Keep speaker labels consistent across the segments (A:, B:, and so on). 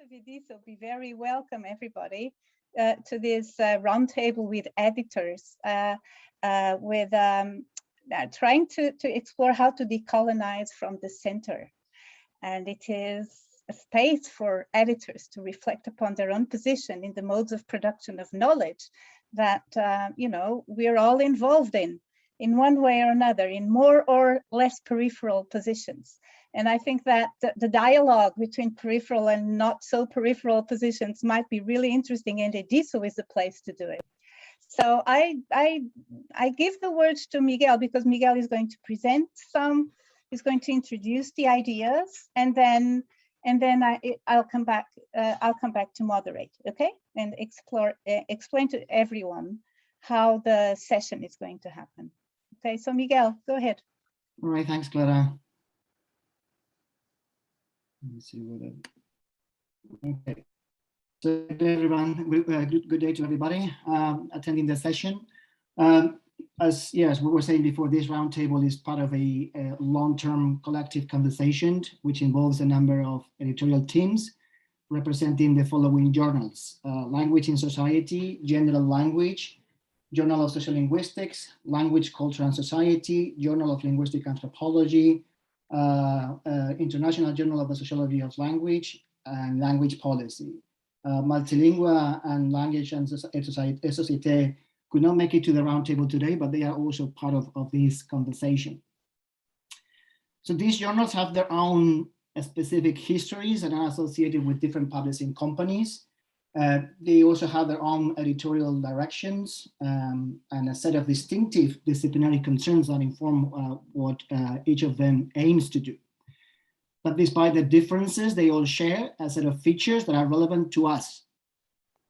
A: of Ediso, be very welcome, everybody, to this roundtable with editors, with trying to explore how to decolonize from the center. And it is a space for editors to reflect upon their own position in the modes of production of knowledge that, we're all involved in one way or another, in more or less peripheral positions. And I think that the dialogue between peripheral and not so peripheral positions might be really interesting, and Ediso is the place to do it. So I give the words to Miguel, because Miguel is going to present some, he's going to introduce the ideas, and then I'll come back to moderate, okay? And explain to everyone how the session is going to happen. Okay, so Miguel, go ahead.
B: All right, thanks, Clara. Let me see what okay. So everyone, good day to everybody attending the session. As we were saying before, this roundtable is part of a long-term collective conversation, which involves a number of editorial teams representing the following journals: Language in Society, General Language, Journal of Social Linguistics, Language, Culture and Society, Journal of Linguistic Anthropology, International Journal of the Sociology of Language, and Language Policy. Multilingua and Language and Société could not make it to the roundtable today, but they are also part of this conversation. So these journals have their own specific histories and are associated with different publishing companies. They also have their own editorial directions and a set of distinctive disciplinary concerns that inform what each of them aims to do. But despite the differences, they all share a set of features that are relevant to us.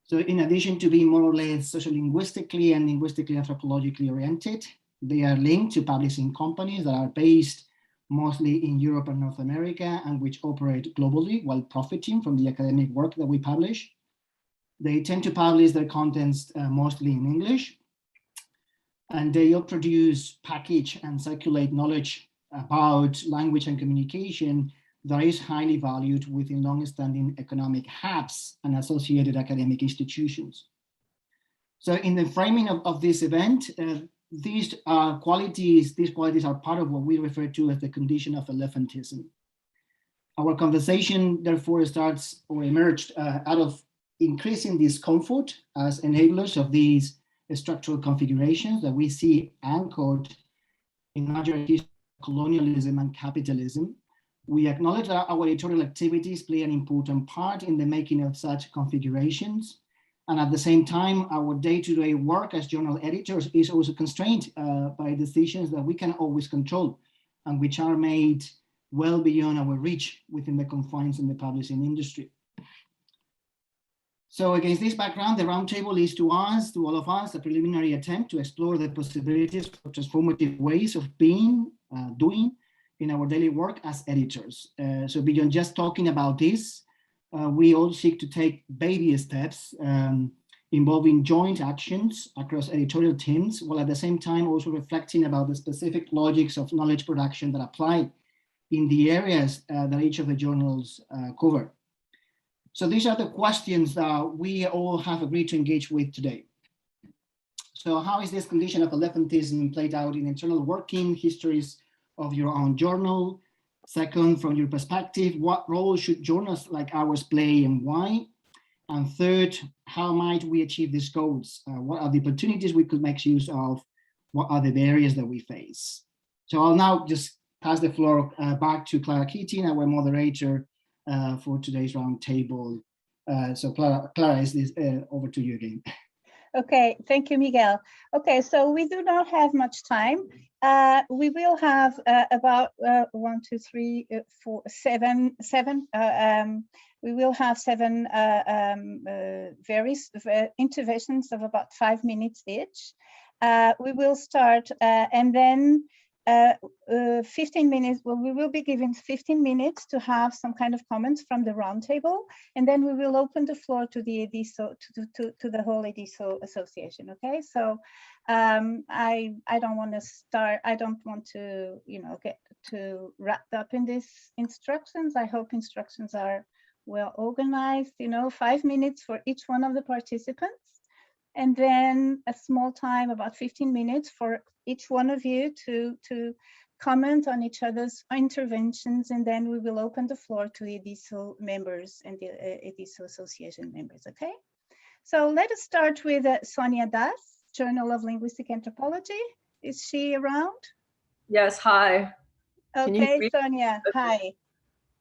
B: So in addition to being more or less sociolinguistically and linguistically anthropologically oriented, they are linked to publishing companies that are based mostly in Europe and North America and which operate globally while profiting from the academic work that we publish. They tend to publish their contents mostly in English, and they all produce, package, and circulate knowledge about language and communication that is highly valued within long-standing economic hubs and associated academic institutions. So in the framing of this event, these qualities are part of what we refer to as the condition of elephantism. Our conversation, therefore, starts or emerged out of increasing discomfort as enablers of these structural configurations that we see anchored in larger history of colonialism and capitalism. We acknowledge that our editorial activities play an important part in the making of such configurations. And at the same time, our day-to-day work as journal editors is also constrained by decisions that we can always control and which are made well beyond our reach within the confines in the publishing industry. So against this background, the roundtable is to all of us, a preliminary attempt to explore the possibilities for transformative ways of being, doing in our daily work as editors. So beyond just talking about this, we all seek to take baby steps involving joint actions across editorial teams, while at the same time also reflecting about the specific logics of knowledge production that apply in the areas that each of the journals cover. So these are the questions that we all have agreed to engage with today. So how is this condition of elephantism played out in internal working histories of your own journal? Second, from your perspective, what role should journals like ours play and why? And third, how might we achieve these goals? What are the opportunities we could make use of? What are the barriers that we face? So I'll now just pass the floor back to Clara Keating, our moderator, for today's roundtable. So Clara, is over to you again.
A: Okay, thank you, Miguel. Okay, so we do not have much time. We will have about 1, 2, 3, 4, 7. We will have 7 various interventions of about 5 minutes each. We will start and then 15 minutes, well, we will be given 15 minutes to have some kind of comments from the roundtable, and then we will open the floor to the Ediso, to the whole Ediso Association. Okay, so I don't want to start. I don't want to, get too wrapped up in these instructions. I hope instructions are well organized, 5 minutes for each one of the participants. And then a small time, about 15 minutes for each one of you to comment on each other's interventions. And then we will open the floor to the EDISO members and the EDISO Association members, okay? So let us start with Sonia Das, Journal of Linguistic Anthropology. Is she around?
C: Yes, hi.
A: Okay, Sonia, hi.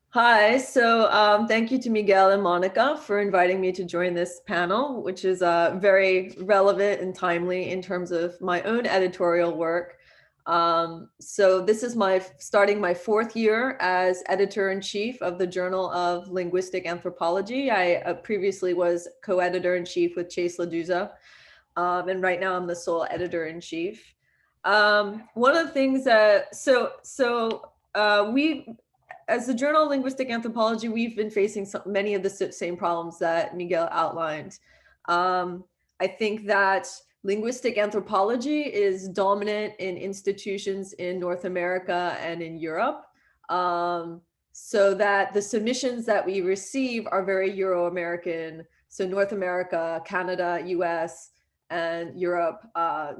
C: Hi, so thank you to Miguel and Monica for inviting me to join this panel, which is very relevant and timely in terms of my own editorial work. So this is starting my 4th year as editor-in-chief of the Journal of Linguistic Anthropology. I previously was co-editor-in-chief with Chase LaDuza, and right now I'm the sole editor-in-chief. One of the things that, as the Journal of Linguistic Anthropology, we've been facing many of the same problems that Miguel outlined. I think that linguistic anthropology is dominant in institutions in North America and in Europe, so that the submissions that we receive are very Euro-American. So North America, Canada, US, and Europe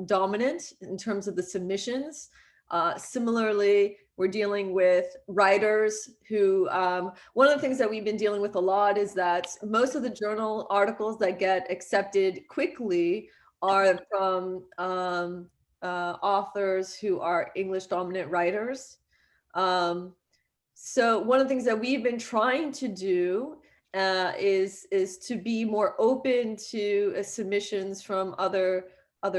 C: dominant in terms of the submissions. Similarly, we're dealing with writers who, one of the things that we've been dealing with a lot is that most of the journal articles that get accepted quickly are from authors who are English dominant writers. So one of the things that we've been trying to do is to be more open to submissions from other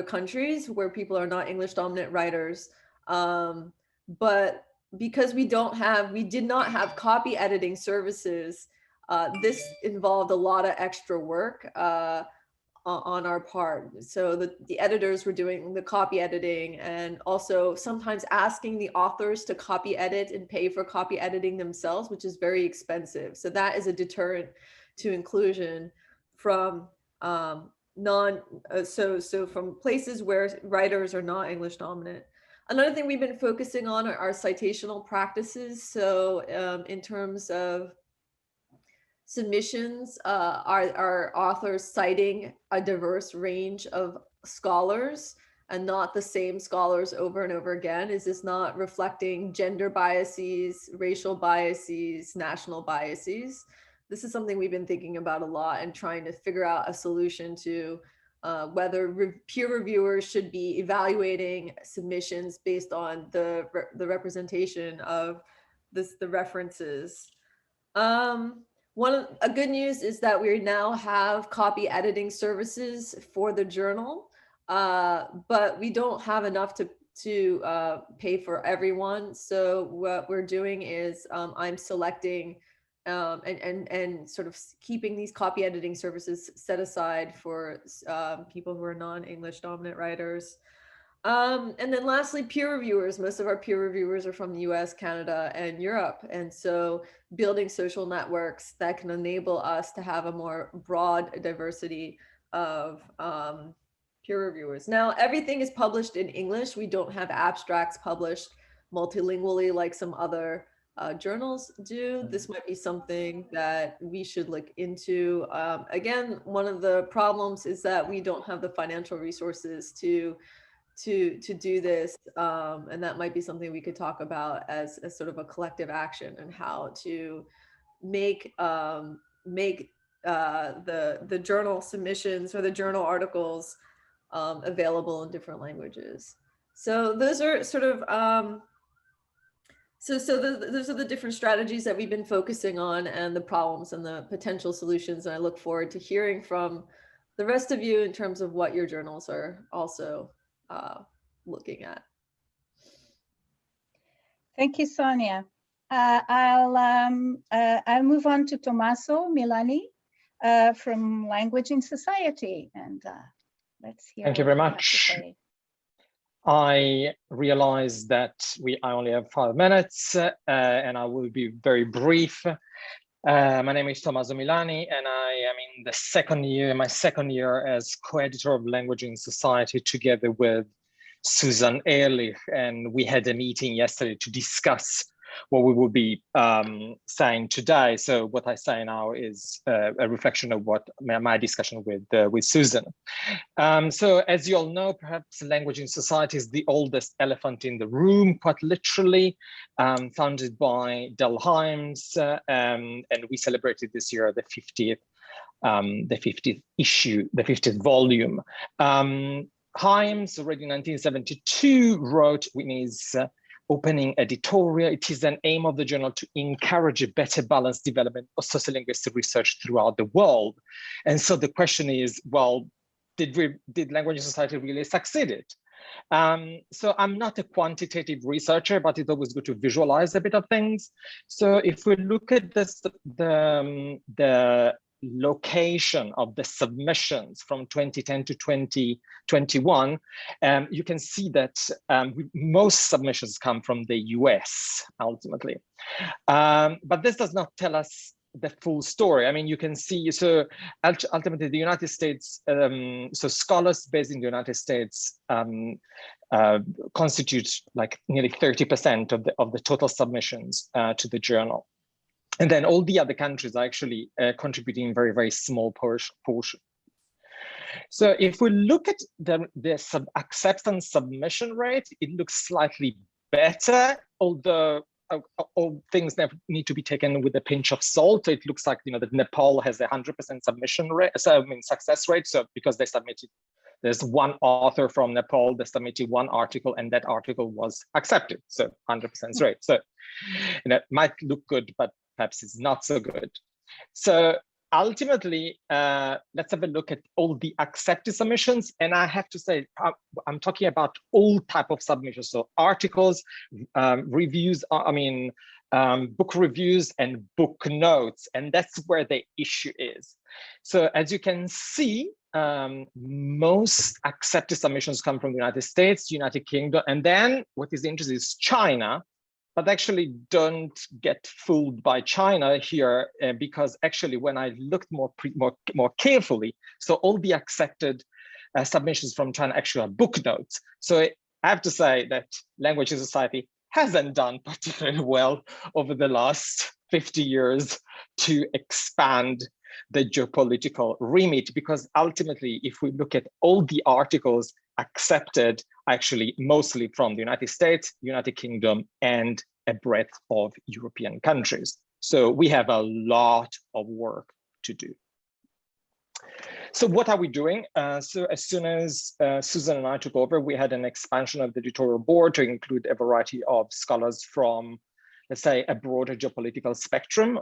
C: countries where people are not English dominant writers. But because we did not have copy editing services, this involved a lot of extra work on our part. So the editors were doing the copy editing and also sometimes asking the authors to copy edit and pay for copy editing themselves, which is very expensive. So that is a deterrent to inclusion from from places where writers are not English dominant. Another thing we've been focusing on are citational practices. So in terms of submissions, are authors citing a diverse range of scholars and not the same scholars over and over again? Is this not reflecting gender biases, racial biases, national biases? This is something we've been thinking about a lot and trying to figure out a solution to whether peer reviewers should be evaluating submissions based on the representation of the references. A good news is that we now have copy editing services for the journal, but we don't have enough to pay for everyone. So what we're doing is I'm selecting and sort of keeping these copy editing services set aside for people who are non-English dominant writers. And then lastly, peer reviewers. Most of our peer reviewers are from the US, Canada, and Europe. And so building social networks that can enable us to have a more broad diversity of peer reviewers. Now, everything is published in English. We don't have abstracts published multilingually like some other journals do. This might be something that we should look into. Again, one of the problems is that we don't have the financial resources to do this, and that might be something we could talk about as sort of a collective action and how to make the journal submissions or the journal articles available in different languages. So those are sort of those are the different strategies that we've been focusing on and the problems and the potential solutions. And I look forward to hearing from the rest of you in terms of what your journals are also looking at.
A: Thank you, Sonia. I'll move on to Tommaso Milani from Language in Society, and let's hear.
D: Thank you very much. I realize that I only have 5 minutes, and I will be very brief. My name is Tommaso Milani, and I am in my second year as co-editor of Language in Society together with Susan Ehrlich, and we had a meeting yesterday to discuss what we will be saying today. So what I say now is a reflection of what my discussion with Susan. So as you all know, perhaps language in society is the oldest elephant in the room, quite literally, founded by Del Hymes, and we celebrated this year the 50th issue, the 50th volume. Hymes, already in 1972, wrote in his opening editorial, "It is an aim of the journal to encourage a better balanced development of sociolinguistic research throughout the world." And so the question is, well, did Language in Society really succeed? So I'm not a quantitative researcher, but it's always good to visualize a bit of things. So if we look at this, the location of the submissions from 2010 to 2021, you can see that most submissions come from the US ultimately. But this does not tell us the full story. I mean, you can see, so ultimately the United States, so scholars based in the United States constitute like nearly 30% of the total submissions to the journal. And then all the other countries are actually contributing very, very small portion. So if we look at the acceptance submission rate, it looks slightly better, although all things need to be taken with a pinch of salt. It looks like, you know, that Nepal has 100% submission rate, so I mean success rate. So because they submitted, there's one author from Nepal that submitted one article, and that article was accepted. So 100% rate. So, you know, it might look good, but perhaps it's not so good. So ultimately, let's have a look at all the accepted submissions. And I have to say, I'm talking about all type of submissions. So articles, reviews, book reviews and book notes. And that's where the issue is. So as you can see, most accepted submissions come from the United States, United Kingdom, and then what is interesting is China. But actually don't get fooled by China here, because actually when I looked more carefully, so all the accepted submissions from China actually are book notes. So I have to say that Language in Society hasn't done particularly well over the last 50 years to expand the geopolitical remit, because ultimately, if we look at all the articles accepted, actually mostly from the United States, United Kingdom, and a breadth of European countries. So we have a lot of work to do. So what are we doing? So as soon as Susan and I took over, we had an expansion of the editorial board to include a variety of scholars from, let's say, a broader geopolitical spectrum.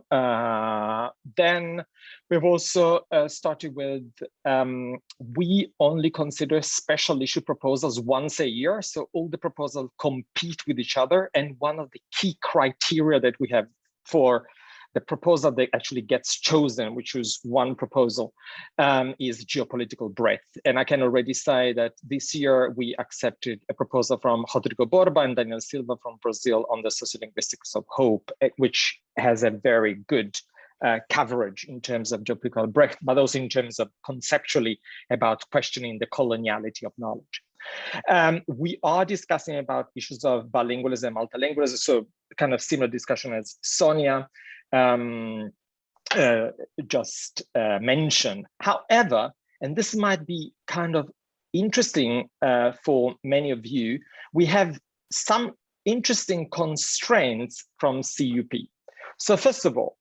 D: Then we've also started with, we only consider special issue proposals once a year. So all the proposals compete with each other. And one of the key criteria that we have for the proposal that actually gets chosen, which was one proposal, is geopolitical breadth. And I can already say that this year we accepted a proposal from Rodrigo Borba and Daniel Silva from Brazil on the sociolinguistics of hope, which has a very good coverage in terms of geopolitical breadth, but also in terms of conceptually about questioning the coloniality of knowledge. We are discussing about issues of bilingualism and multilingualism, so kind of similar discussion as Sonia just mentioned. However, and this might be kind of interesting for many of you, we have some interesting constraints from CUP. So first of all,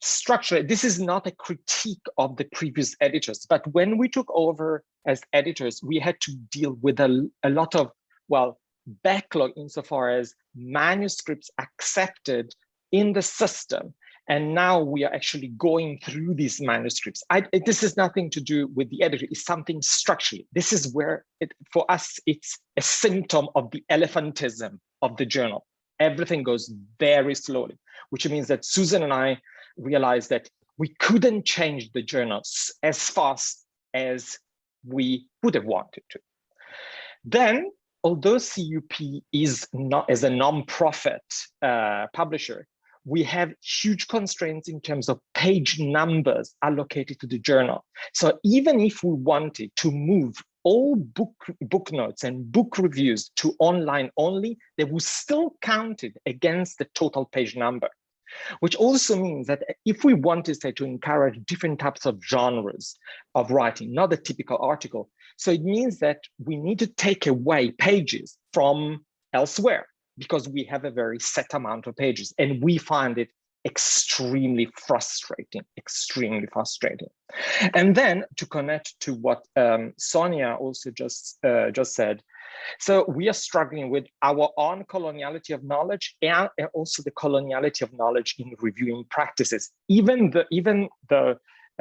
D: structurally, this is not a critique of the previous editors, but when we took over as editors, we had to deal with a lot of, well, backlog insofar as manuscripts accepted in the system. And now we are actually going through these manuscripts. This is nothing to do with the editor, it's something structurally. This is where, for us, it's a symptom of the elephantism of the journal. Everything goes very slowly, which means that Susan and I realized that we couldn't change the journals as fast as we would have wanted to. Then, although CUP is not as a non-profit publisher, we have huge constraints in terms of page numbers allocated to the journal. So even if we wanted to move all book notes and book reviews to online only, they will still count it against the total page number, which also means that if we want to say to encourage different types of genres of writing, not the typical article, so it means that we need to take away pages from elsewhere because we have a very set amount of pages, and we find it extremely frustrating. And then to connect to what Sonia also just said, so we are struggling with our own coloniality of knowledge and also the coloniality of knowledge in reviewing practices. Even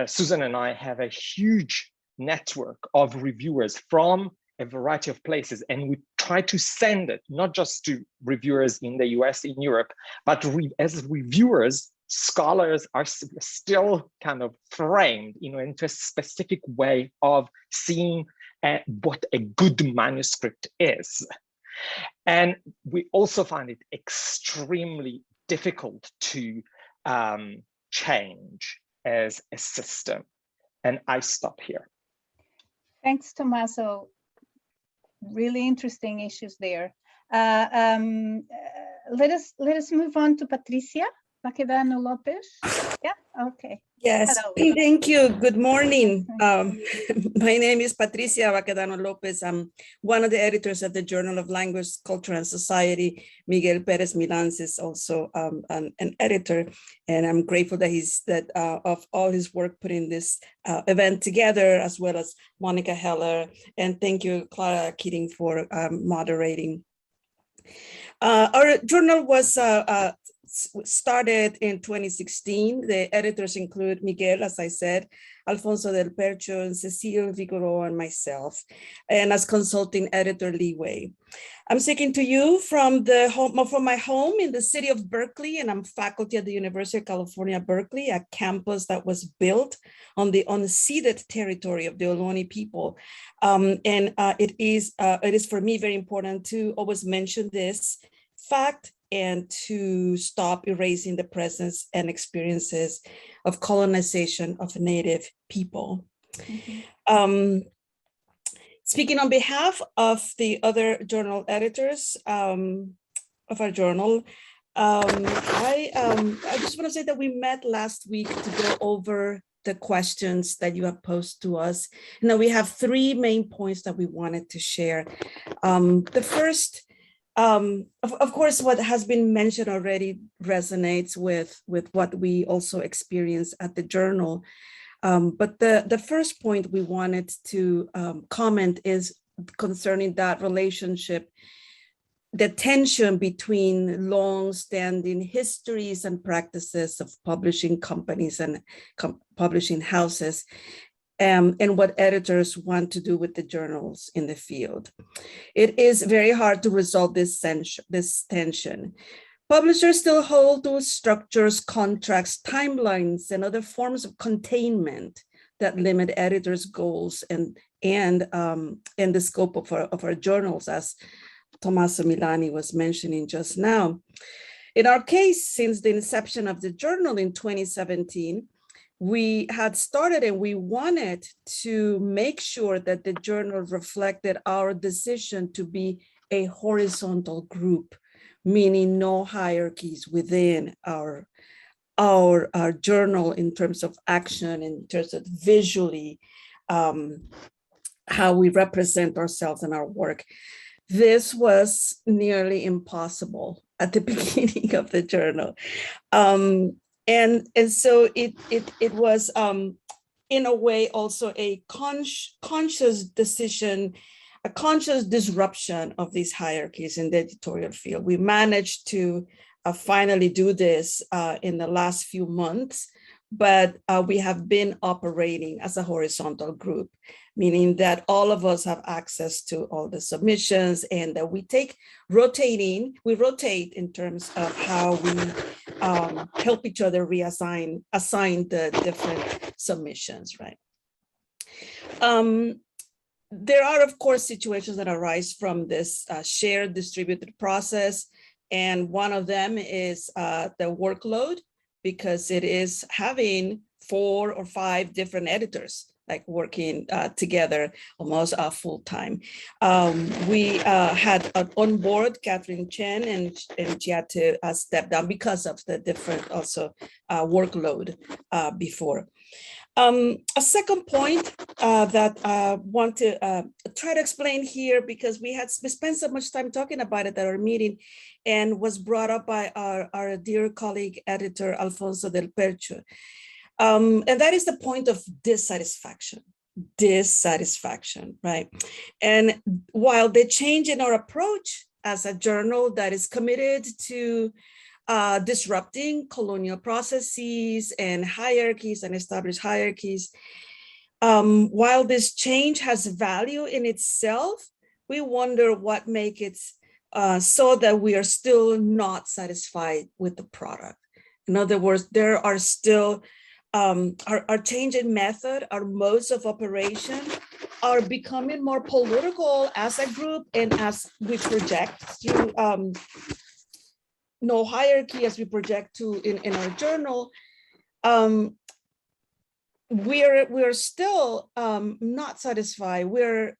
D: Susan and I have a huge network of reviewers from a variety of places, and we try to send it not just to reviewers in the US, in Europe, but as reviewers, scholars are still kind of framed, into a specific way of seeing what a good manuscript is. And we also find it extremely difficult to change as a system. And I stop here.
A: Thanks, Tommaso. Really interesting issues there. Let us move on to Patricia Vacadano Lopez. Yeah, okay.
E: Yes,
A: hello.
E: Thank you. Good morning. My name is Patricia Vacadano Lopez. I'm one of the editors at the Journal of Language, Culture and Society. Miguel Perez Milans is also an editor, and I'm grateful that of all his work putting this event together, as well as Monica Heller, and thank you, Clara Keating, for moderating. Our journal was started in 2016. The editors include Miguel, as I said, Alfonso del Percho, and Cecile Vigoro, and myself, and as consulting editor Leeway. I'm speaking to you from my home in the city of Berkeley, and I'm faculty at the University of California, Berkeley, a campus that was built on the unceded territory of the Ohlone people. It is for me very important to always mention this fact and to stop erasing the presence and experiences of colonization of Native people. Mm-hmm. Speaking on behalf of the other journal editors of our journal, I just want to say that we met last week to go over the questions that you have posed to us. Now we have three main points that we wanted to share. The first, of course, what has been mentioned already resonates with what we also experience at the journal. But the first point we wanted to comment is concerning that relationship, the tension between long-standing histories and practices of publishing companies and publishing houses, and what editors want to do with the journals in the field. It is very hard to resolve this tension. Publishers still hold those structures, contracts, timelines, and other forms of containment that limit editors' goals and the scope of our journals, as Tommaso Milani was mentioning just now. In our case, since the inception of the journal in 2017, we had started and we wanted to make sure that the journal reflected our decision to be a horizontal group, meaning no hierarchies within our journal in terms of action, in terms of visually how we represent ourselves and our work. This was nearly impossible at the beginning of the journal. And so it was in a way also a conscious decision, a conscious disruption of these hierarchies in the editorial field. We managed to finally do this in the last few months, but we have been operating as a horizontal group, meaning that all of us have access to all the submissions, and that we rotate in terms of how we help each other assign the different submissions, right? There are, of course, situations that arise from this shared distributed process. And one of them is the workload, because it is having 4 or 5 different editors, like working together almost full time. We had on board Catherine Chen, and she had to step down because of the different also workload before. A second point that I want to try to explain here, because we spent so much time talking about it at our meeting, and was brought up by our dear colleague editor Alfonso del Percho. And that is the point of dissatisfaction, right? And while the change in our approach as a journal that is committed to disrupting colonial processes and hierarchies and established hierarchies, while this change has value in itself, we wonder what makes it so that we are still not satisfied with the product. In other words, there are still our change in method, our modes of operation are becoming more political as a group, and as we project through no hierarchy, as we project to in our journal, we're still not satisfied. We're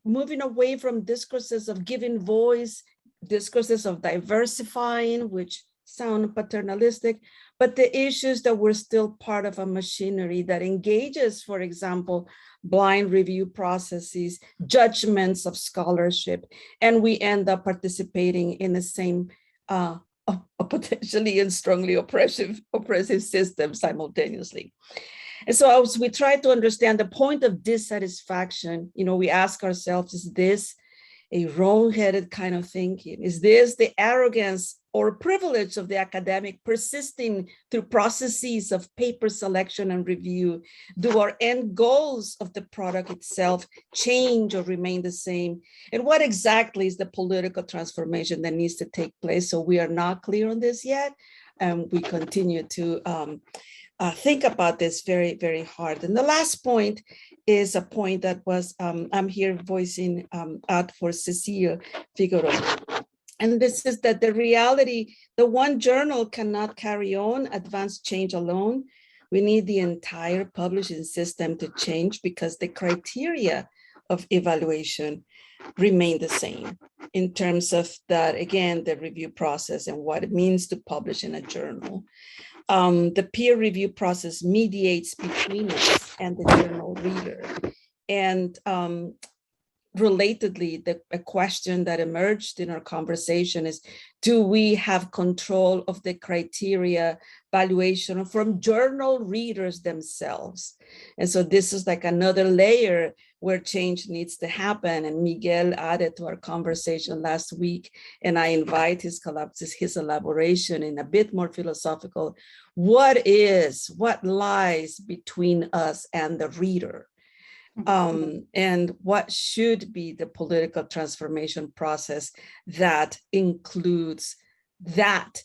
E: moving away from discourses of giving voice, discourses of diversifying, which sound paternalistic, but the issues that we're still part of a machinery that engages, for example, blind review processes, judgments of scholarship, and we end up participating in the same potentially and strongly oppressive system simultaneously. And so as we try to understand the point of dissatisfaction, we ask ourselves, is this a wrong-headed kind of thinking? Is this the arrogance or privilege of the academic persisting through processes of paper selection and review? Do our end goals of the product itself change or remain the same? And what exactly is the political transformation that needs to take place? So we are not clear on this yet, and we continue to think about this very, very hard. And the last point is a point that was, I'm here voicing out for Cecile Figueroa. And this is that the reality, the one journal cannot carry on advanced change alone. We need the entire publishing system to change, because the criteria of evaluation remain the same in terms of that, again, the review process and what it means to publish in a journal. The peer review process mediates between us and the journal reader. And relatedly, a question that emerged in our conversation is, do we have control of the criteria valuation from journal readers themselves? And so this is like another layer where change needs to happen. And Miguel added to our conversation last week, and I invite his elaboration in a bit more philosophical. What lies between us and the reader? And what should be the political transformation process that includes that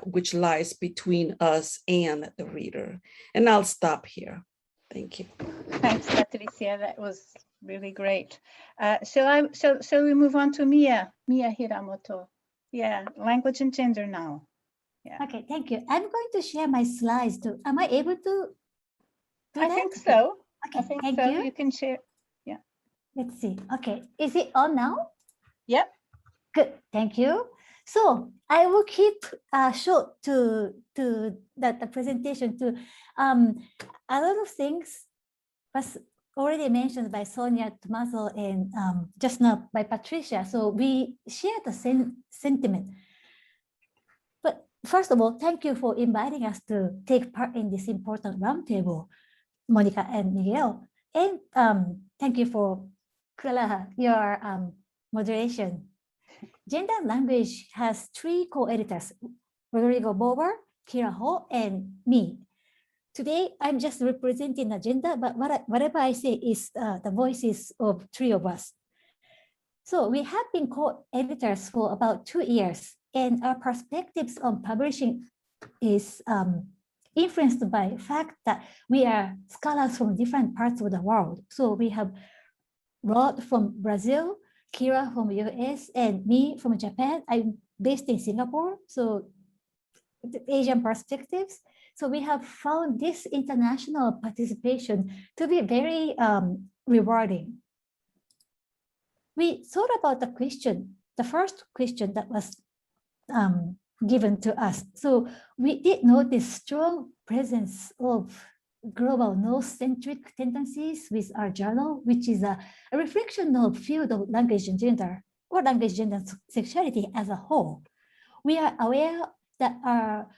E: which lies between us and the reader? And I'll stop here. Thank you.
A: Thanks, Patricia. That was really great. Shall we move on to Mia Hiramoto? Yeah, language and gender now. Yeah.
F: Okay, thank you. I'm going to share my slides too. Am I able to do that?
A: I think so.
F: Okay,
A: I think
F: thank
A: so.
F: you.
A: You can share. Yeah.
F: Let's see. Okay, is it on now?
A: Yep.
F: Good, thank you. So I will keep short to the presentation to a lot of things was already mentioned by Sonia, Tommaso, and just now by Patricia. So we share the same sentiment. But first of all, thank you for inviting us to take part in this important roundtable, Monica and Miguel. And thank you for Clara, your moderation. Gender and Language has 3 co-editors, Rodrigo Bober, Kira Ho, and me. Today, I'm just representing agenda, but whatever I say is the voices of 3 of us. So we have been co-editors for about 2 years, and our perspectives on publishing is influenced by the fact that we are scholars from different parts of the world. So we have Rod from Brazil, Kira from US, and me from Japan. I'm based in Singapore. So the Asian perspectives. So we have found this international participation to be very rewarding. We thought about the question, the first question that was given to us. So we did notice strong presence of global North-centric tendencies with our journal, which is a reflection of field of language and gender, or language, gender, and sexuality as a whole. We are aware that our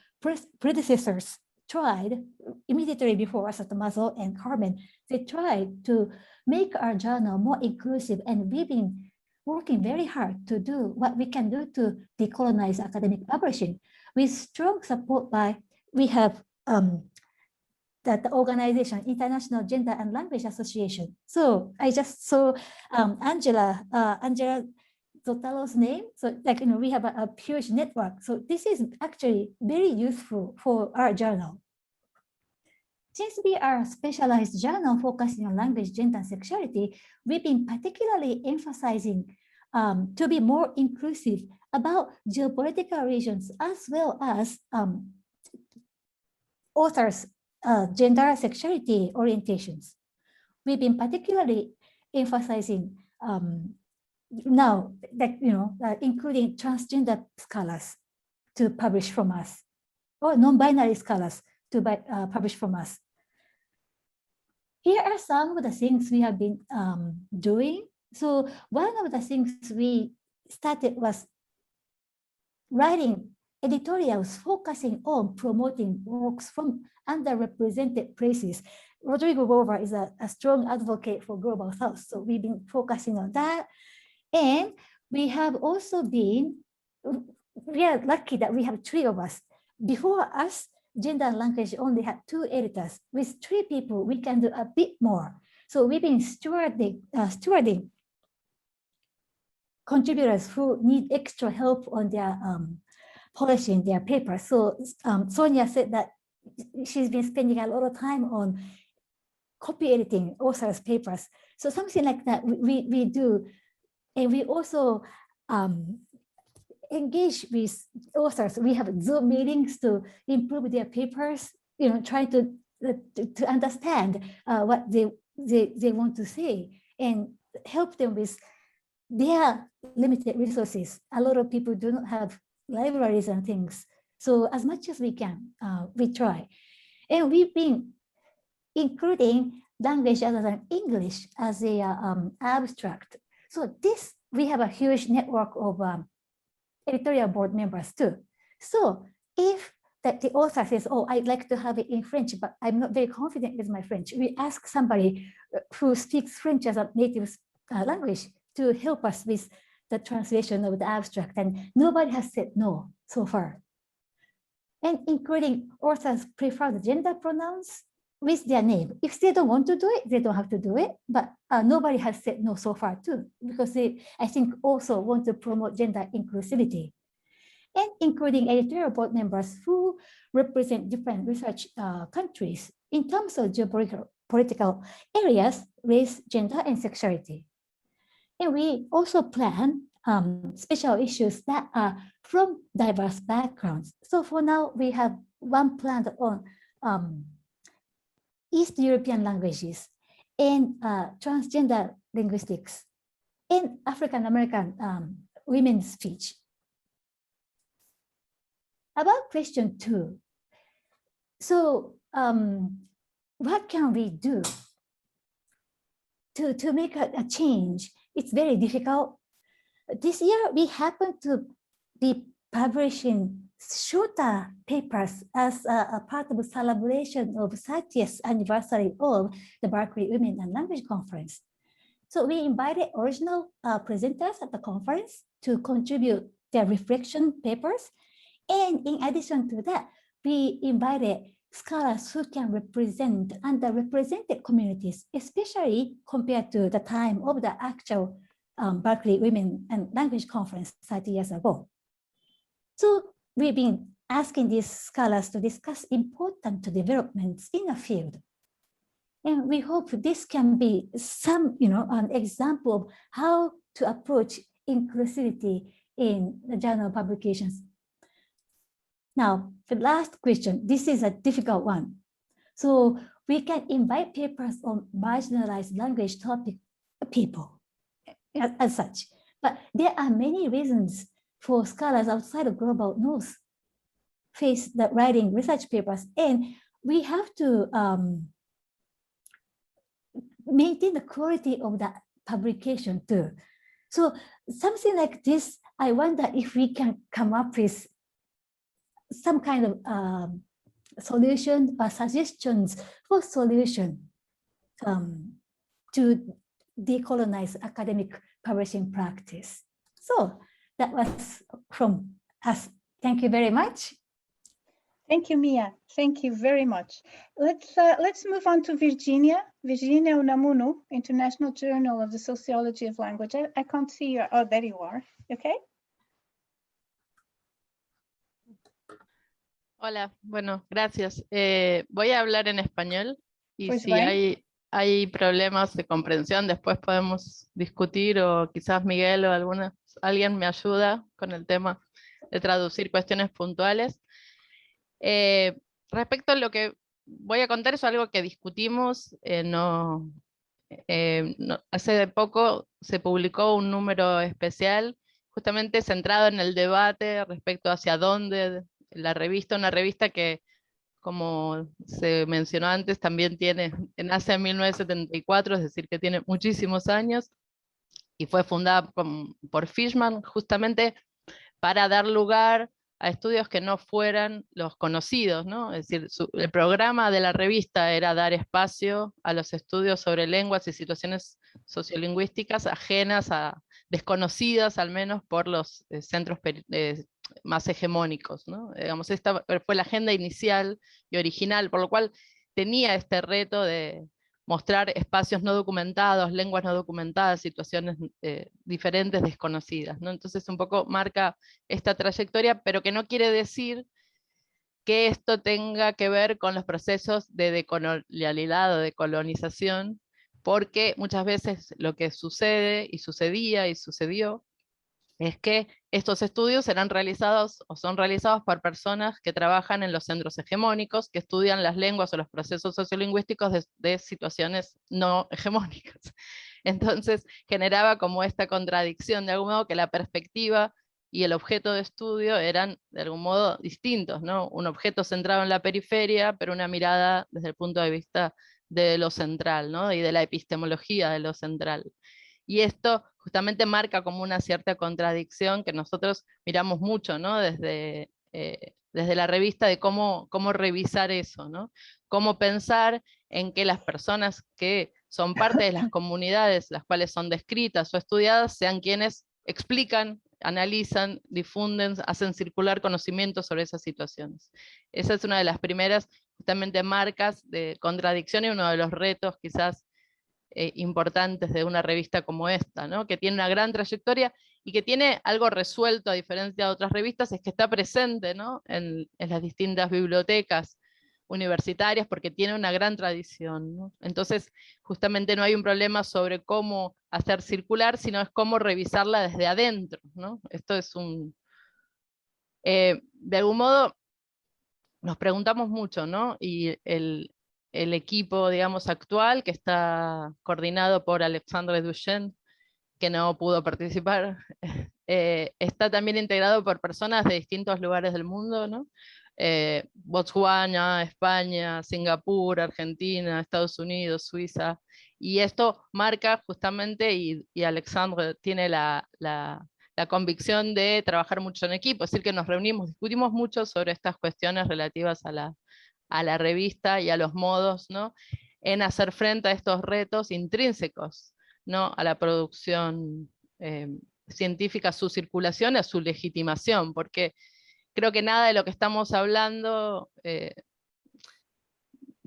F: predecessors tried, immediately before us, Tommaso and Carmen, they tried to make our journal more inclusive, and we've been working very hard to do what we can do to decolonize academic publishing with strong support by, we have that the organization, International Gender and Language Association. So I just saw Angela Zotaro's name. So like, we have a huge network. So this is actually very useful for our journal. Since we are a specialized journal focusing on language, gender, and sexuality, we've been particularly emphasizing to be more inclusive about geopolitical regions, as well as authors' gender, sexuality orientations. We've been particularly emphasizing now that, including transgender scholars to publish from us, or non-binary scholars to publish from us. Here are some of the things we have been doing. So one of the things we started was writing editorials focusing on promoting works from underrepresented places. Rodrigo Rover is a strong advocate for Global South, so we've been focusing on that. And we have also been, we are lucky that we have 3 of us. Before us, Gender and Language only had 2 editors. With 3 people, we can do a bit more. So we've been stewarding contributors who need extra help on their polishing their papers. So Sonia said that she's been spending a lot of time on copy editing authors' papers. So something like that we do. And we also engage with authors. We have Zoom meetings to improve their papers, try to understand what they want to say and help them with their limited resources. A lot of people do not have libraries and things. So as much as we can, we try. And we've been including language other than English as a abstract. So this, we have a huge network of editorial board members too. So if the author says, oh, I'd like to have it in French, but I'm not very confident with my French, we ask somebody who speaks French as a native language to help us with the translation of the abstract. And nobody has said no so far. And including authors' preferred gender pronouns with their name. If they don't want to do it, they don't have to do it. But nobody has said no so far too, because they, I think, also want to promote gender inclusivity. And including editorial board members who represent different research countries in terms of geopolitical areas, race, gender, and sexuality. And we also plan special issues that are from diverse backgrounds. So for now, we have one planned on East European languages and transgender linguistics and African American women's speech. About question 2. So what can we do to make a change? It's very difficult. This year, we happen to be publishing shorter papers as a part of a celebration of 30th anniversary of the Berkeley Women and Language Conference. So we invited original presenters at the conference to contribute their reflection papers. And in addition to that, we invited scholars who can represent underrepresented communities, especially compared to the time of the actual Berkeley Women and Language Conference 30 years ago. So we've been asking these scholars to discuss important developments in the field. And we hope this can be some, an example of how to approach inclusivity in the journal publications. Now, the last question, this is a difficult one. So we can invite papers on marginalized language topic people as such, but there are many reasons for scholars outside of global north face the writing research papers, and we have to maintain the quality of the publication too. So something like this, I wonder if we can come up with some kind of solution or suggestions for solution to decolonize academic publishing practice. So that was from us. Thank you very much.
A: Thank you, Mia. Thank you very much. Let's move on to Virginia Unamuno, International Journal of the Sociology of Language. I can't see you. Oh, there you are. Okay.
G: Hola, bueno, gracias. Voy a hablar en español y
A: Pues
G: si
A: bueno.
G: hay problemas de comprensión, después podemos discutir o quizás Miguel o alguien me ayuda con el tema de traducir cuestiones puntuales. Respecto a lo que voy a contar, es algo que discutimos, hace poco se publicó un número especial justamente centrado en el debate respecto hacia dónde la revista, una revista que, como se mencionó antes, también nace en 1974, es decir, que tiene muchísimos años, y fue fundada por Fishman justamente para dar lugar a estudios que no fueran los conocidos, ¿no? Es decir, el programa de la revista era dar espacio a los estudios sobre lenguas y situaciones sociolingüísticas ajenas desconocidas al menos por los centros más hegemónicos, ¿no? Digamos, esta fue la agenda inicial y original, por lo cual tenía este reto de mostrar espacios no documentados, lenguas no documentadas, situaciones diferentes, desconocidas, ¿no? Entonces un poco marca esta trayectoria, pero que no quiere decir que esto tenga que ver con los procesos de decolonialidad o de colonización, porque muchas veces lo que sucede y sucedía y sucedió es que estos estudios eran realizados o son realizados por personas que trabajan en los centros hegemónicos, que estudian las lenguas o los procesos sociolingüísticos de situaciones no hegemónicas. Entonces generaba como esta contradicción, de algún modo, que la perspectiva y el objeto de estudio eran de algún modo distintos, ¿no? Un objeto centrado en la periferia, pero una mirada desde el punto de vista de lo central, ¿no? Y de la epistemología de lo central. Y esto justamente marca como una cierta contradicción que nosotros miramos mucho, ¿no? Desde la revista, de cómo revisar eso, ¿no? Cómo pensar en que las personas que son parte de las comunidades, las cuales son descritas o estudiadas, sean quienes explican, analizan, difunden, hacen circular conocimiento sobre esas situaciones. Esa es una de las primeras justamente marcas de contradicción y uno de los retos quizás importantes de una revista como esta, ¿no? Que tiene una gran trayectoria y que tiene algo resuelto a diferencia de otras revistas, es que está presente, ¿no? en las distintas bibliotecas universitarias porque tiene una gran tradición, ¿no? Entonces justamente no hay un problema sobre cómo hacer circular, sino es cómo revisarla desde adentro, ¿no? Esto es de algún modo nos preguntamos mucho, ¿no? Y el equipo, digamos, actual, que está coordinado por Alexandre Duchenne, que no pudo participar, está también integrado por personas de distintos lugares del mundo, ¿no? Botswana, España, Singapur, Argentina, Estados Unidos, Suiza, y esto marca justamente, y Alexandre tiene la convicción de trabajar mucho en equipo, es decir, que nos reunimos, discutimos mucho sobre estas cuestiones relativas a la revista y a los modos, ¿no? En hacer frente a estos retos intrínsecos, ¿no? A la producción científica, a su circulación, a su legitimación, porque creo que nada de lo que estamos hablando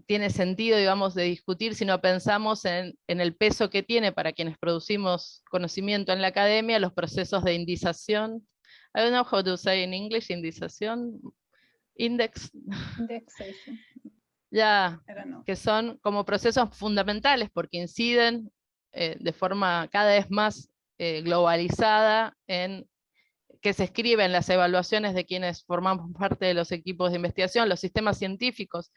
G: tiene sentido, digamos, de discutir si no pensamos en el peso que tiene para quienes producimos conocimiento en la academia los procesos de indización. I don't know how to say in English, indización,
A: Indexation.
G: Ya,
A: I don't know.
G: que son como procesos fundamentales porque inciden de forma cada vez más globalizada en que se escribe en las evaluaciones de quienes formamos parte de los equipos de investigación, los sistemas científicos.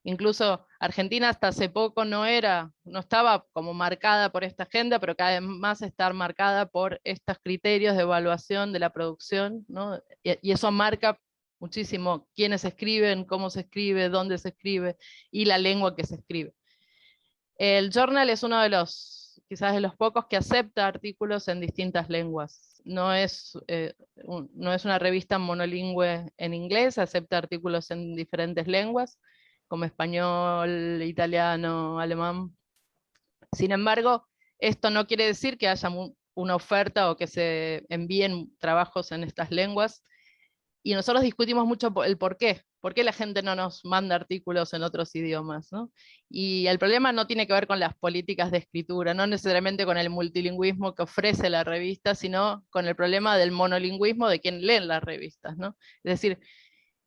G: Incluso Argentina hasta hace poco no estaba como marcada por esta agenda, pero cada vez más está marcada por estos criterios de evaluación de la producción, ¿no? Y eso marca muchísimo quiénes escriben, cómo se escribe, dónde se escribe y la lengua que se escribe. El journal es uno de los, quizás de los pocos que acepta artículos en distintas lenguas. No es una revista monolingüe en inglés, acepta artículos en diferentes lenguas, como español, italiano, alemán. Sin embargo, esto no quiere decir que haya una oferta o que se envíen trabajos en estas lenguas. Y nosotros discutimos mucho el por qué. ¿Por qué la gente no nos manda artículos en otros idiomas, ¿no? Y el problema no tiene que ver con las políticas de escritura, no necesariamente con el multilingüismo que ofrece la revista, sino con el problema del monolingüismo de quien lee las revistas, ¿no? Es decir,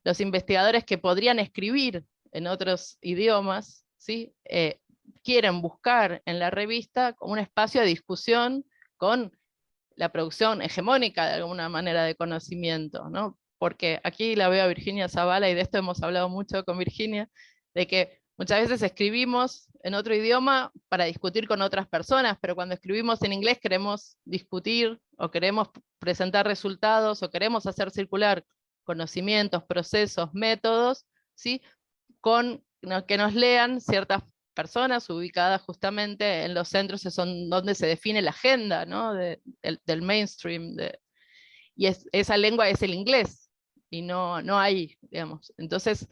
G: los investigadores que podrían escribir en otros idiomas, ¿sí? Quieren buscar en la revista como un espacio de discusión con la producción hegemónica de alguna manera de conocimiento, ¿no? Porque aquí la veo a Virginia Zavala, y de esto hemos hablado mucho con Virginia, de que muchas veces escribimos en otro idioma para discutir con otras personas, pero cuando escribimos en inglés queremos discutir, o queremos presentar resultados, o queremos hacer circular conocimientos, procesos, métodos, ¿sí? Con que nos lean ciertas personas ubicadas justamente en los centros donde se define la agenda, ¿no? del mainstream, y esa lengua es el inglés, y no hay, digamos. Entonces,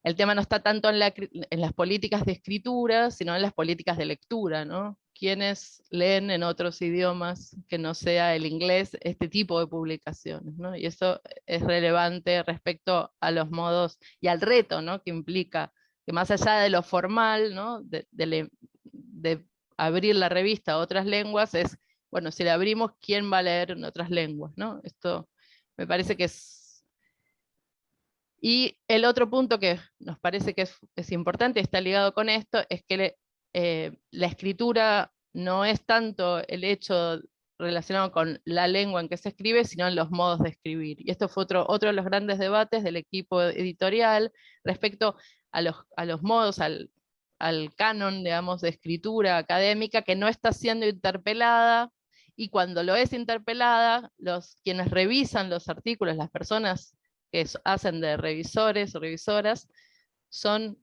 G: el tema no está tanto en las políticas de escritura, sino en las políticas de lectura, ¿no? Quienes leen en otros idiomas que no sea el inglés este tipo de publicaciones, ¿no? Y eso es relevante respecto a los modos y al reto, ¿no? Que implica que más allá de lo formal, ¿no? de abrir la revista a otras lenguas, es, bueno, si la abrimos, ¿quién va a leer en otras lenguas, ¿no? Esto me parece que es... Y el otro punto que nos parece que es importante, está ligado con esto, es que la escritura no es tanto el hecho relacionado con la lengua en que se escribe, sino en los modos de escribir. Y esto fue otro de los grandes debates del equipo editorial respecto a los modos, al canon, digamos, de escritura académica que no está siendo interpelada, y cuando lo es interpelada, quienes revisan los artículos, las personas que hacen de revisores o revisoras, son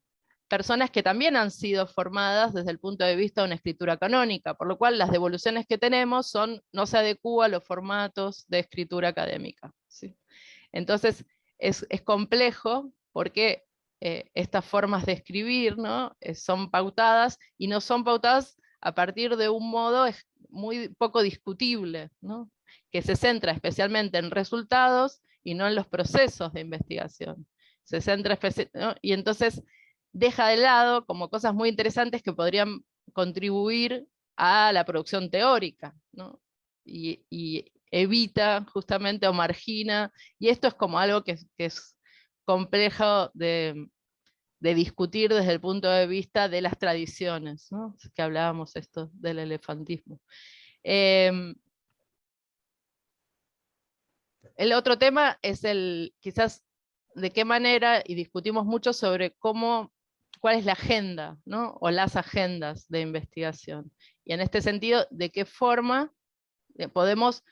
G: personas que también han sido formadas desde el punto de vista de una escritura canónica, por lo cual las devoluciones que tenemos no se adecúan a los formatos de escritura académica, ¿sí? Entonces es complejo porque estas formas de escribir, ¿no? Son pautadas, y no son pautadas a partir de un modo muy poco discutible, ¿no? Que se centra especialmente en resultados y no en los procesos de investigación. Se centra ¿no? Y entonces deja de lado como cosas muy interesantes que podrían contribuir a la producción teórica, ¿no? Y evita justamente o margina, y esto es como algo que es complejo de discutir desde el punto de vista de las tradiciones, ¿no? Que hablábamos esto del elefantismo. El otro tema es quizás de qué manera, y discutimos mucho sobre cuál es la agenda, ¿no? O las agendas de investigación. Y en este sentido, de qué forma podemos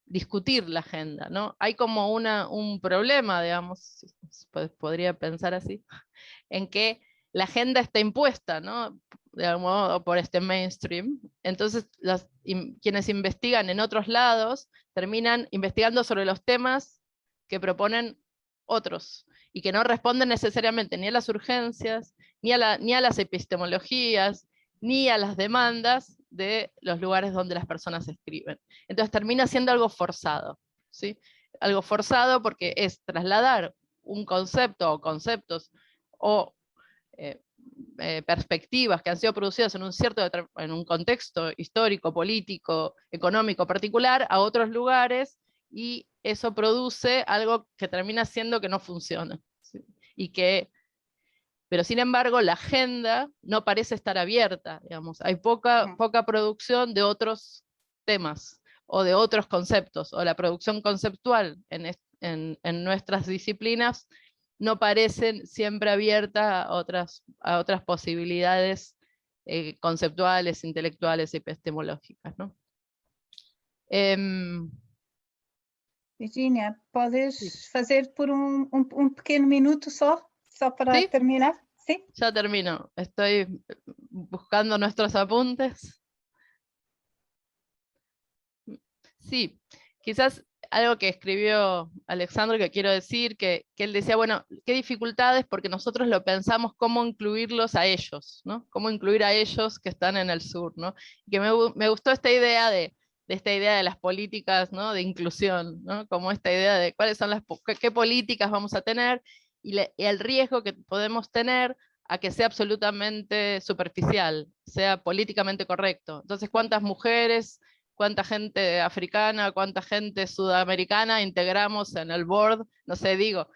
G: discutir la agenda, ¿no? Hay como un problema, digamos, podría pensar así, en que la agenda está impuesta, ¿no? De algún modo por este mainstream. Entonces quienes investigan en otros lados terminan investigando sobre los temas que proponen otros, y que no responden necesariamente ni a las urgencias, ni a las epistemologías, ni a las demandas de los lugares donde las personas escriben. Entonces termina siendo algo forzado, ¿sí? Algo forzado porque es trasladar un concepto o conceptos o perspectivas que han sido producidas en un contexto histórico, político, económico particular a otros lugares, y eso produce algo que termina siendo que no funciona, ¿sí? Pero sin embargo la agenda no parece estar abierta, digamos. Hay poca producción de otros temas, o de otros conceptos, o la producción conceptual en nuestras disciplinas no parecen siempre abiertas a otras posibilidades conceptuales, intelectuales y epistemológicas, ¿no?
A: Virginia, podes fazer por pequeno minuto só para
G: ¿Sí?
A: terminar? Sí.
G: Ya termino. Estoy buscando nuestros apuntes. Sí, quizás algo que escribió Alexandro que quiero decir, que él decía, bueno, qué dificultades, porque nosotros lo pensamos cómo incluirlos a ellos, ¿no? Cómo incluir a ellos que están en el sur, ¿no? Y que me gustó esta idea de esta idea de las políticas, ¿no? De inclusión, ¿no? Como esta idea de cuáles son qué políticas vamos a tener y el riesgo que podemos tener a que sea absolutamente superficial, sea políticamente correcto. Entonces, ¿cuántas mujeres, cuánta gente africana, cuánta gente sudamericana integramos en el board? No sé, digo,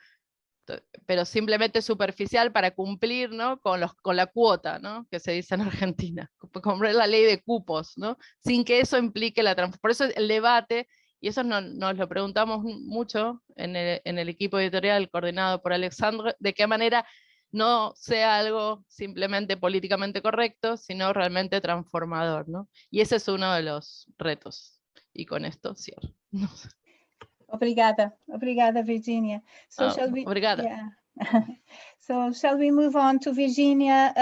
G: pero simplemente superficial para cumplir, ¿no? con la cuota, ¿no? Que se dice en Argentina, como la ley de cupos, ¿no? Sin que eso implique la transformación. Por eso el debate, y eso nos lo preguntamos mucho en el equipo editorial coordinado por Alexandre, de qué manera no sea algo simplemente políticamente correcto, sino realmente transformador, ¿no? Y ese es uno de los retos. Y con esto cierro.
A: Obrigada, Virginia. So
G: Obrigada.
A: Yeah. So shall we move on to Virginia,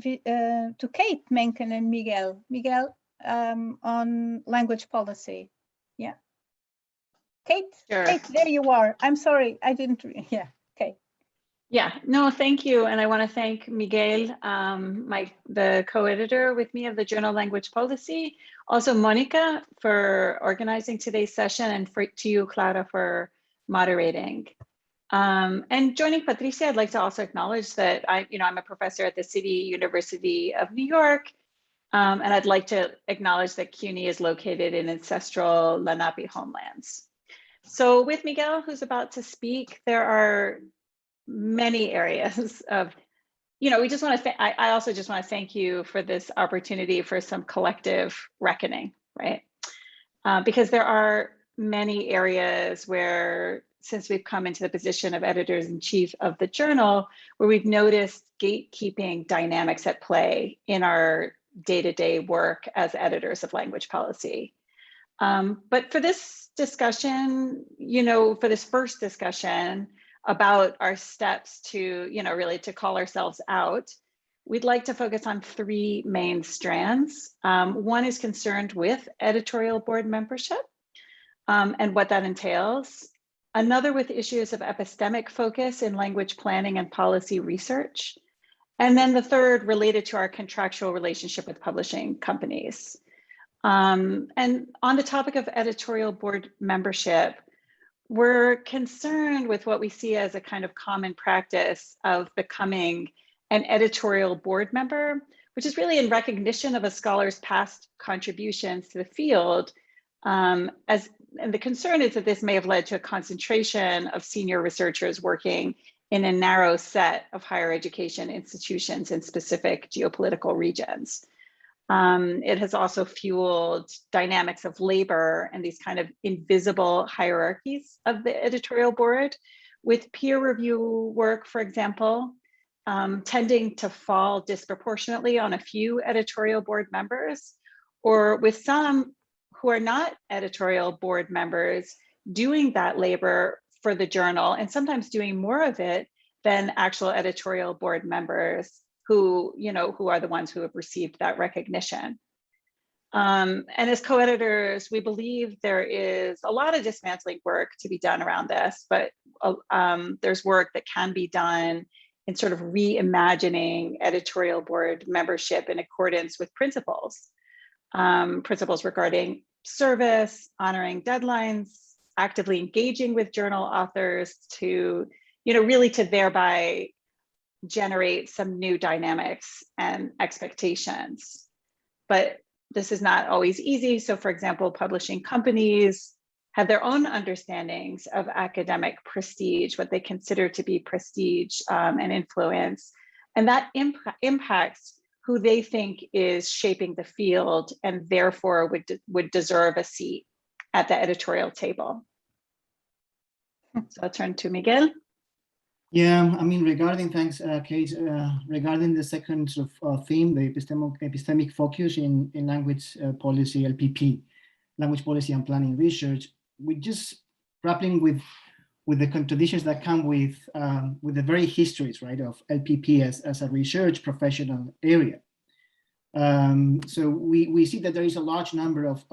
A: to Kate Menken and Miguel. Miguel, on language policy. Yeah. Kate,
H: Sure.
A: Kate, there you are. I'm sorry, I didn't. Yeah. Okay.
H: Yeah, no, thank you. And I want to thank Miguel, the co-editor with me of the journal Language Policy. Also Monica for organizing today's session, and to you, Clara, for moderating. And joining Patricia, I'd like to also acknowledge that I'm a professor at the City University of New York. And I'd like to acknowledge that CUNY is located in ancestral Lenape homelands. So with Miguel, who's about to speak, there are many areas of, we just want to, I also just want to thank you for this opportunity for some collective reckoning, right? Because there are many areas where, since we've come into the position of editors-in-chief of the journal, where we've noticed gatekeeping dynamics at play in our day-to-day work as editors of language policy. But for this discussion, for this first discussion about our steps to, really to call ourselves out, we'd like to focus on three main strands. One is concerned with editorial board membership and what that entails. Another with issues of epistemic focus in language planning and policy research. And then the third related to our contractual relationship with publishing companies. And on the topic of editorial board membership, we're concerned with what we see as a kind of common practice of becoming an editorial board member, which is really in recognition of a scholar's past contributions to the field. And the concern is that this may have led to a concentration of senior researchers working in a narrow set of higher education institutions in specific geopolitical regions. It has also fueled dynamics of labor and these kind of invisible hierarchies of the editorial board, with peer review work, for example, tending to fall disproportionately on a few editorial board members, or with some who are not editorial board members doing that labor for the journal, and sometimes doing more of it than actual editorial board members who are the ones who have received that recognition. And as co-editors, we believe there is a lot of dismantling work to be done around this, but there's work that can be done in sort of reimagining editorial board membership in accordance with principles regarding service, honoring deadlines, actively engaging with journal authors to, really to thereby generate some new dynamics and expectations. But this is not always easy. So for example, publishing companies have their own understandings of academic prestige, what they consider to be prestige and influence. And that impacts who they think is shaping the field and therefore would deserve a seat at the editorial table. So I'll turn to Miguel.
B: Yeah, I mean, thanks, Kate, regarding the second sort of theme, the epistemic focus in language policy, LPP, language policy and planning research, we're just grappling with the contradictions that come with the very histories, right, of LPP as a research professional area. So we see that there is a large number of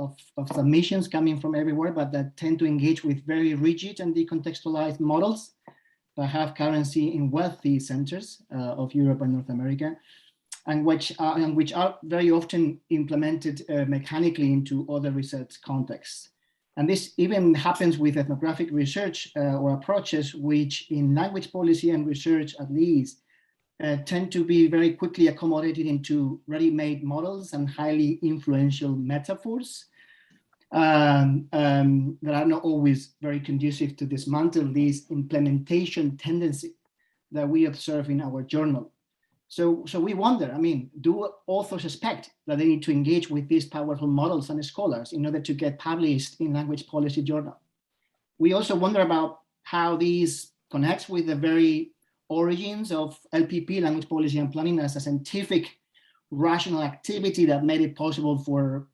B: submissions coming from everywhere, but that tend to engage with very rigid and decontextualized models that have currency in wealthy centers of Europe and North America, and which are very often implemented mechanically into other research contexts. And this even happens with ethnographic research or approaches, which in language policy and research at least, tend to be very quickly accommodated into ready-made models and highly influential metaphors that are not always very conducive to dismantle this implementation tendency that we observe in our journal. So we wonder, I mean, do authors expect that they need to engage with these powerful models and scholars in order to get published in language policy journal? We also wonder about how this connects with the very origins of LPP, language policy and planning, as a scientific rational activity that made it possible for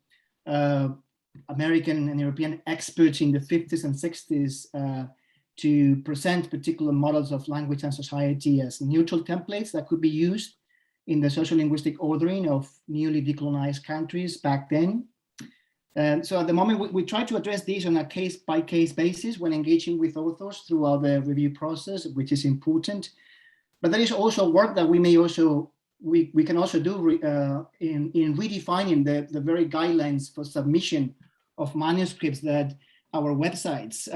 B: American and European experts in the 50s and 60s to present particular models of language and society as neutral templates that could be used in the sociolinguistic ordering of newly decolonized countries back then. And so at the moment, we try to address these on a case-by-case basis when engaging with authors throughout the review process, which is important. But there is also work that we can also do in redefining the very guidelines for submission of manuscripts that our websites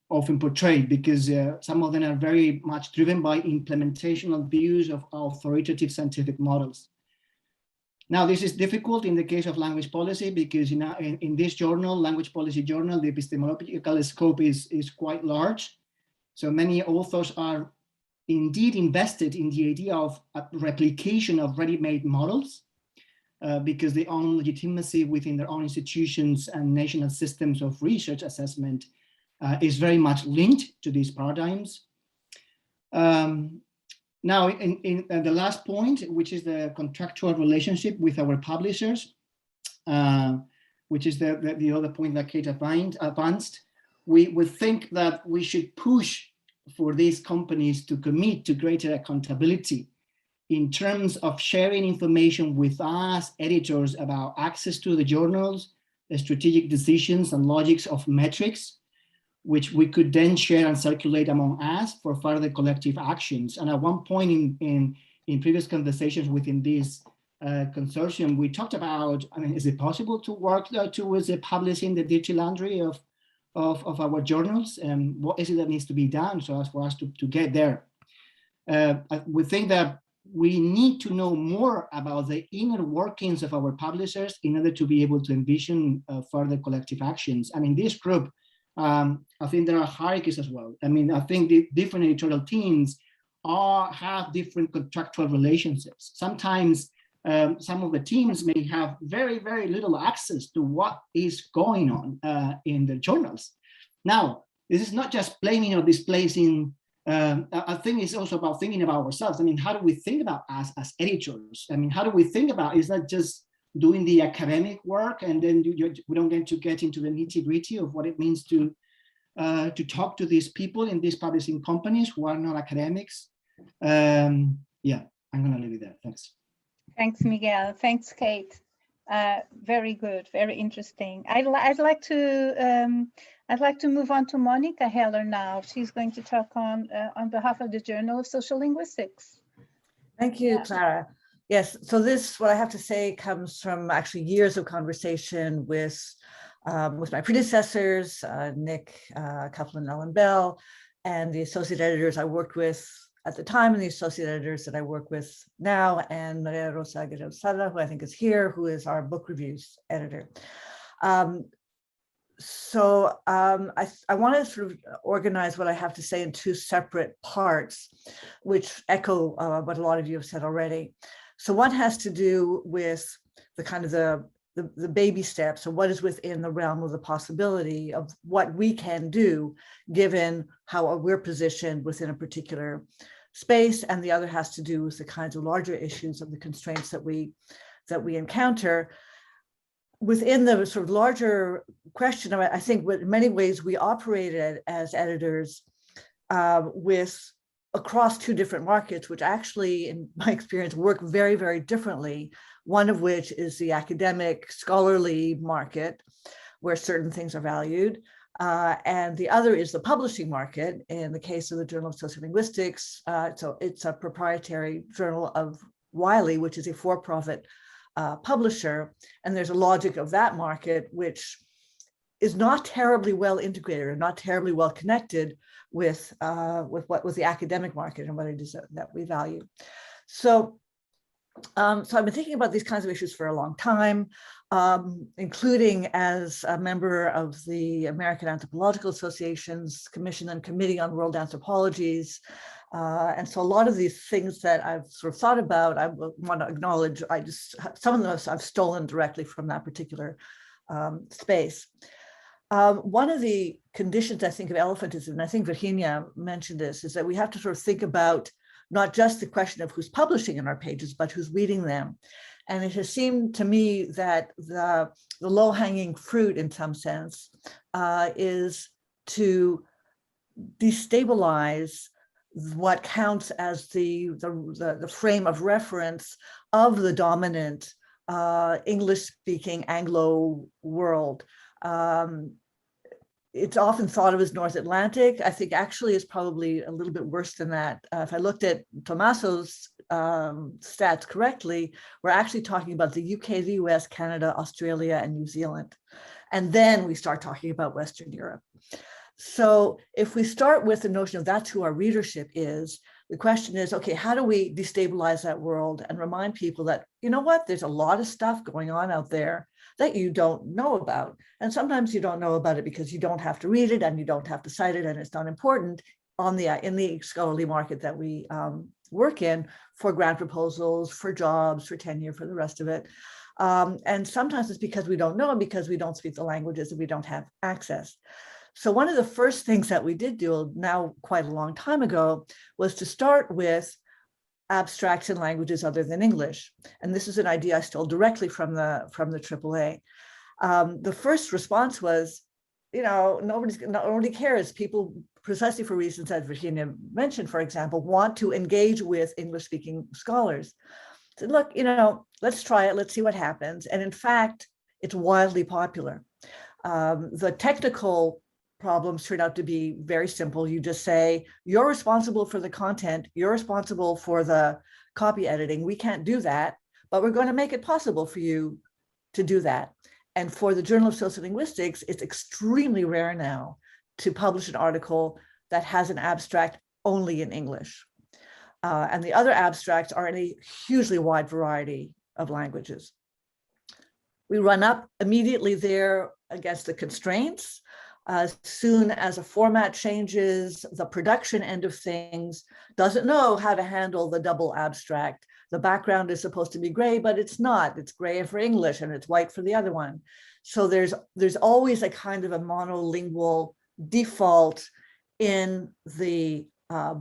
B: often portray, because some of them are very much driven by implementational views of authoritative scientific models. Now, this is difficult in the case of language policy because in this journal, language policy journal, the epistemological scope is quite large. So many authors are indeed invested in the idea of a replication of ready-made models because their own legitimacy within their own institutions and national systems of research assessment is very much linked to these paradigms. Now, in the last point, which is the contractual relationship with our publishers, which is the other point that Kate advanced, we would think that we should push for these companies to commit to greater accountability in terms of sharing information with us editors about access to the journals, the strategic decisions and logics of metrics, which we could then share and circulate among us for further collective actions. And at one point in previous conversations within this consortium, we talked about, I mean, is it possible to work towards publishing the dirty laundry of our journals? And what is it that needs to be done so as for us to get there? We think that we need to know more about the inner workings of our publishers in order to be able to envision further collective actions. And in this group, I think there are hierarchies as well. I mean, I think the different editorial teams have different contractual relationships. Sometimes some of the teams may have very, very little access to what is going on in the journals. Now, this is not just blaming or displacing. I think it's also about thinking about ourselves. I mean, how do we think about us as editors? I mean, how do we think about, is that just doing the academic work and then we don't get into the nitty-gritty of what it means to talk to these people in these publishing companies who are not academics? Yeah, I'm gonna leave it there, thanks.
A: Thanks, Miguel. Thanks, Kate. Very good, very interesting. I'd like to move on to Monica Heller now. She's going to talk on behalf of the Journal of Social Linguistics.
I: Thank you, Clara. Yes, so this, what I have to say, comes from actually years of conversation with my predecessors, Nick Kaplan and Ellen Bell, and the associate editors I worked with at the time, and the associate editors that I work with now, and Maria Rosa Guerrero Sala, who I think is here, who is our book reviews editor. So I want to sort of organize what I have to say in two separate parts, which echo what a lot of you have said already. So one has to do with the kind of the the baby steps, or what is within the realm of the possibility of what we can do, given how we're positioned within a particular space, and the other has to do with the kinds of larger issues of the constraints that we encounter. Within the sort of larger question, I think in many ways we operated as editors with across two different markets, which actually, in my experience, work very, very differently. One of which is the academic, scholarly market, where certain things are valued. And the other is the publishing market. In the case of the Journal of Sociolinguistics, so it's a proprietary journal of Wiley, which is a for-profit publisher. And there's a logic of that market, which is not terribly well integrated or not terribly well connected with the academic market and what it is that we value. So I've been thinking about these kinds of issues for a long time, including as a member of the American Anthropological Association's Commission and Committee on World Anthropologies. And so a lot of these things that I've sort of thought about, I want to acknowledge, some of those I've stolen directly from that particular space. One of the conditions I think of elephantism, and I think Virginia mentioned this, is that we have to sort of think about not just the question of who's publishing in our pages, but who's reading them. And it has seemed to me that the low-hanging fruit, in some sense, is to destabilize what counts as the frame of reference of the dominant English-speaking Anglo world. It's often thought of as North Atlantic. I think actually is probably a little bit worse than that. If I looked at Tommaso's stats correctly, we're actually talking about the UK, the US, Canada, Australia, and New Zealand. And then we start talking about Western Europe. So if we start with the notion of that's who our readership is, the question is, okay, how do we destabilize that world and remind people that, you know what, there's a lot of stuff going on out there that you don't know about. And sometimes you don't know about it because you don't have to read it and you don't have to cite it, and it's not important in the scholarly market that we work in for grant proposals, for jobs, for tenure, for the rest of it. And sometimes it's because we don't know, because we don't speak the languages and we don't have access. So one of the first things that we did do now quite a long time ago was to start with abstracts in languages other than English. And this is an idea I stole directly from the AAA. The first response was, you know, nobody cares. People, precisely for reasons that Virginia mentioned, for example, want to engage with English-speaking scholars. So look, you know, let's try it. Let's see what happens. And in fact, it's wildly popular. The technical problems turn out to be very simple. You just say, you're responsible for the content, you're responsible for the copy editing. We can't do that, but we're going to make it possible for you to do that. And for the Journal of Sociolinguistics, it's extremely rare now to publish an article that has an abstract only in English. And the other abstracts are in a hugely wide variety of languages. We run up immediately there against the constraints. As soon as a format changes, the production end of things doesn't know how to handle the double abstract. The background is supposed to be gray, but it's not. It's gray for English and it's white for the other one. So there's always a kind of a monolingual default in the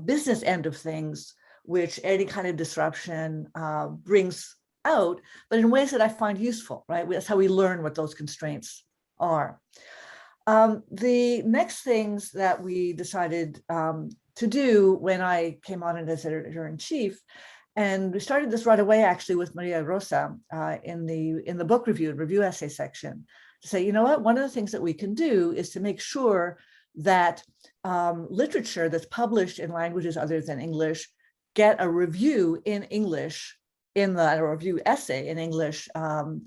I: business end of things, which any kind of disruption brings out, but in ways that I find useful, right? That's how we learn what those constraints are. The next things that we decided to do when I came on as editor-in-chief, and we started this right away actually with Maria Rosa in the book review essay section, to say, you know what, one of the things that we can do is to make sure that literature that's published in languages other than English get a review in English, a review essay in English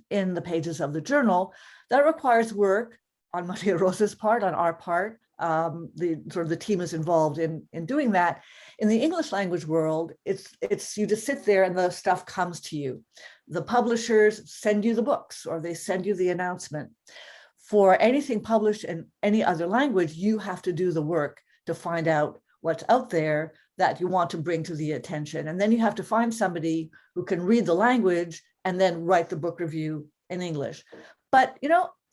I: in the pages of the journal. That requires work on Maria Rosa's part, on our part. The team is involved in doing that. In the English language world, it's you just sit there and the stuff comes to you. The publishers send you the books or they send you the announcement. For anything published in any other language, you have to do the work to find out what's out there that you want to bring to the attention. And then you have to find somebody who can read the language and then write the book review in English. But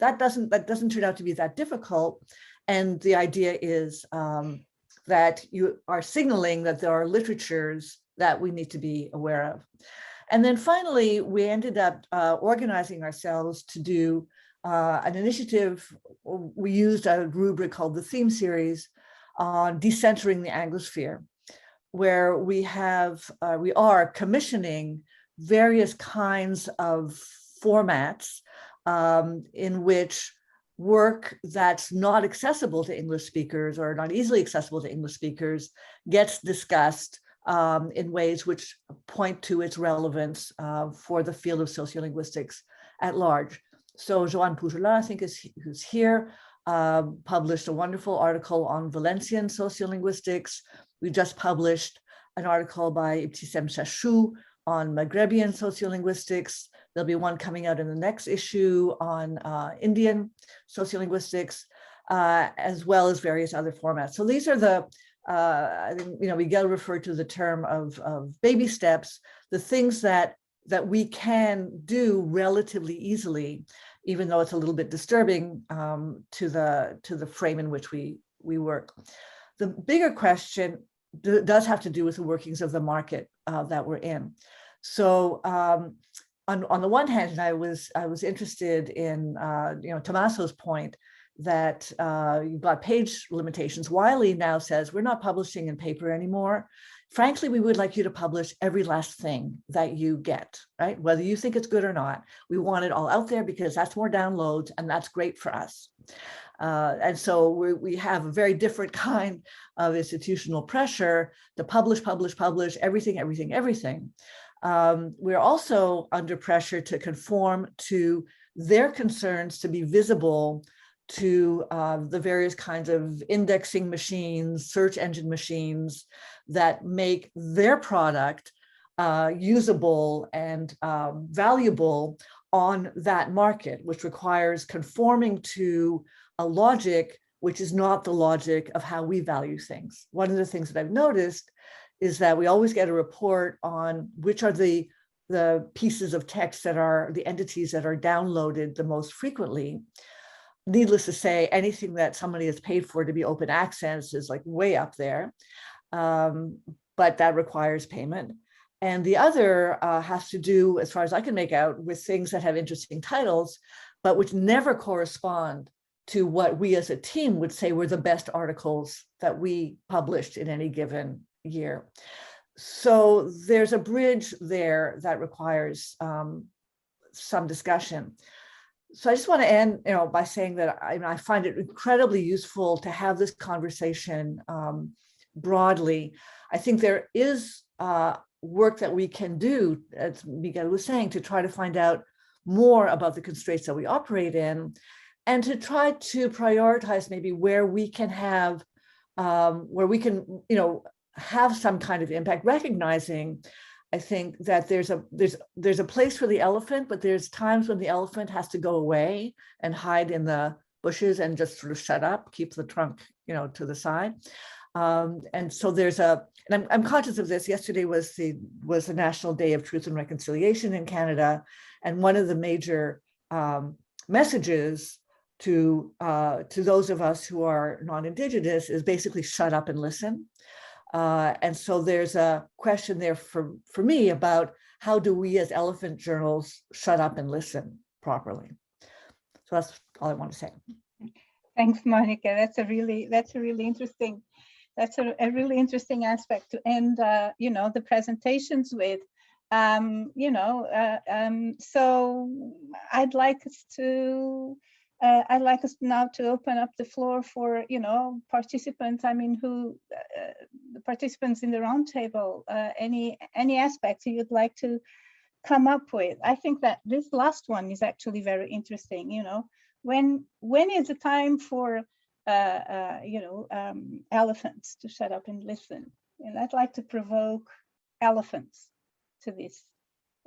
I: that doesn't turn out to be that difficult. And the idea is that you are signaling that there are literatures that we need to be aware of. And then finally, we ended up organizing ourselves to do an initiative. We used a rubric called the theme series on decentering the Anglosphere, where we are commissioning various kinds of formats in which work that's not accessible to English speakers or not easily accessible to English speakers gets discussed in ways which point to its relevance for the field of sociolinguistics at large. So Joan Pujola, I think, who's here, published a wonderful article on Valencian sociolinguistics. We just published an article by Ibtisam Chachou on Maghrebian sociolinguistics. There'll be one coming out in the next issue on Indian sociolinguistics, as well as various other formats. So these are the, I think, Miguel referred to the term of baby steps, the things that we can do relatively easily, even though it's a little bit disturbing to the frame in which we work. The bigger question does have to do with the workings of the market that we're in. So on the one hand, I was interested in Tommaso's point that you've got page limitations. Wiley now says we're not publishing in paper anymore. Frankly, we would like you to publish every last thing that you get, right? Whether you think it's good or not, we want it all out there because that's more downloads and that's great for us. And so we have a very different kind of institutional pressure to publish everything. We're also under pressure to conform to their concerns to be visible to the various kinds of indexing machines, search engine machines that make their product usable and valuable on that market, which requires conforming to a logic which is not the logic of how we value things. One of the things that I've noticed is that we always get a report on which are the pieces of text that are the entities that are downloaded the most frequently. Needless to say, anything that somebody has paid for to be open access is like way up there, but that requires payment. And the other has to do, as far as I can make out, with things that have interesting titles, but which never correspond to what we as a team would say were the best articles that we published in any given year. So there's a bridge there that requires some discussion. So I just want to end, by saying that I find it incredibly useful to have this conversation broadly. I think there is work that we can do, as Miguel was saying, to try to find out more about the constraints that we operate in, and to try to prioritize maybe where we can have, have some kind of impact, recognizing, I think, that there's a place for the elephant, but there's times when the elephant has to go away and hide in the bushes and just sort of shut up, keep the trunk, to the side. And so and I'm conscious of this. Yesterday was the National Day of Truth and Reconciliation in Canada, and one of the major messages to those of us who are non-Indigenous is basically shut up and listen. And so there's a question there for me about how do we as elephant journals shut up and listen properly. So that's all I want to say.
A: Thanks, Monica. That's a really interesting aspect to end the presentations with. So I'd like us now to open up the floor for participants. The participants in the roundtable. Any aspects you'd like to come up with? I think that this last one is actually very interesting. When is the time for elephants to shut up and listen? And I'd like to provoke elephants to this.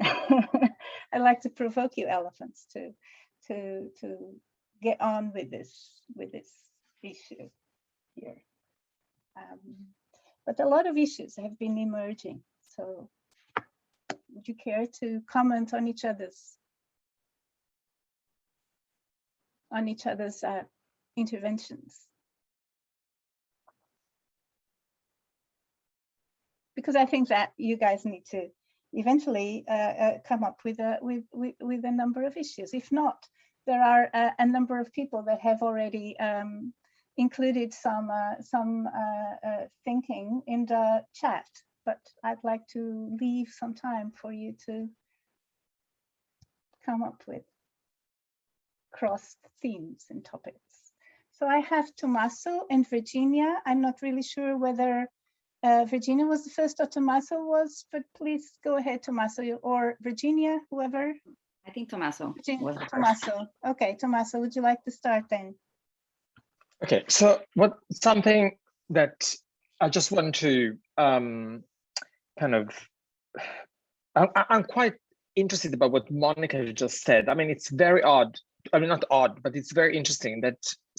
A: I'd like to provoke you elephants to get on with this issue here. But a lot of issues have been emerging. So would you care to comment on each other's on each other's interventions. Because I think that you guys need to eventually come up with a number of issues. If not, there are a number of people that have already included some thinking in the chat, but I'd like to leave some time for you to come up with cross themes and topics. So I have Tommaso and Virginia. I'm not really sure whether Virginia was the first or Tommaso was, but please go ahead, Tommaso, or Virginia, whoever.
J: I think Tommaso was the first.
A: Tommaso. Okay, Tommaso, would you like to start then?
D: Okay, so something that I just want to I'm quite interested about what Monica just said. I mean, it's very odd. I mean, not odd, but it's very interesting that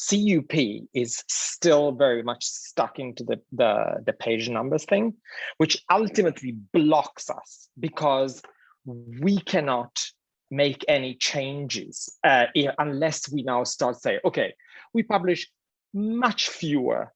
D: CUP is still very much stuck into the page numbers thing, which ultimately blocks us because we cannot make any changes unless we now start saying, okay, we publish much fewer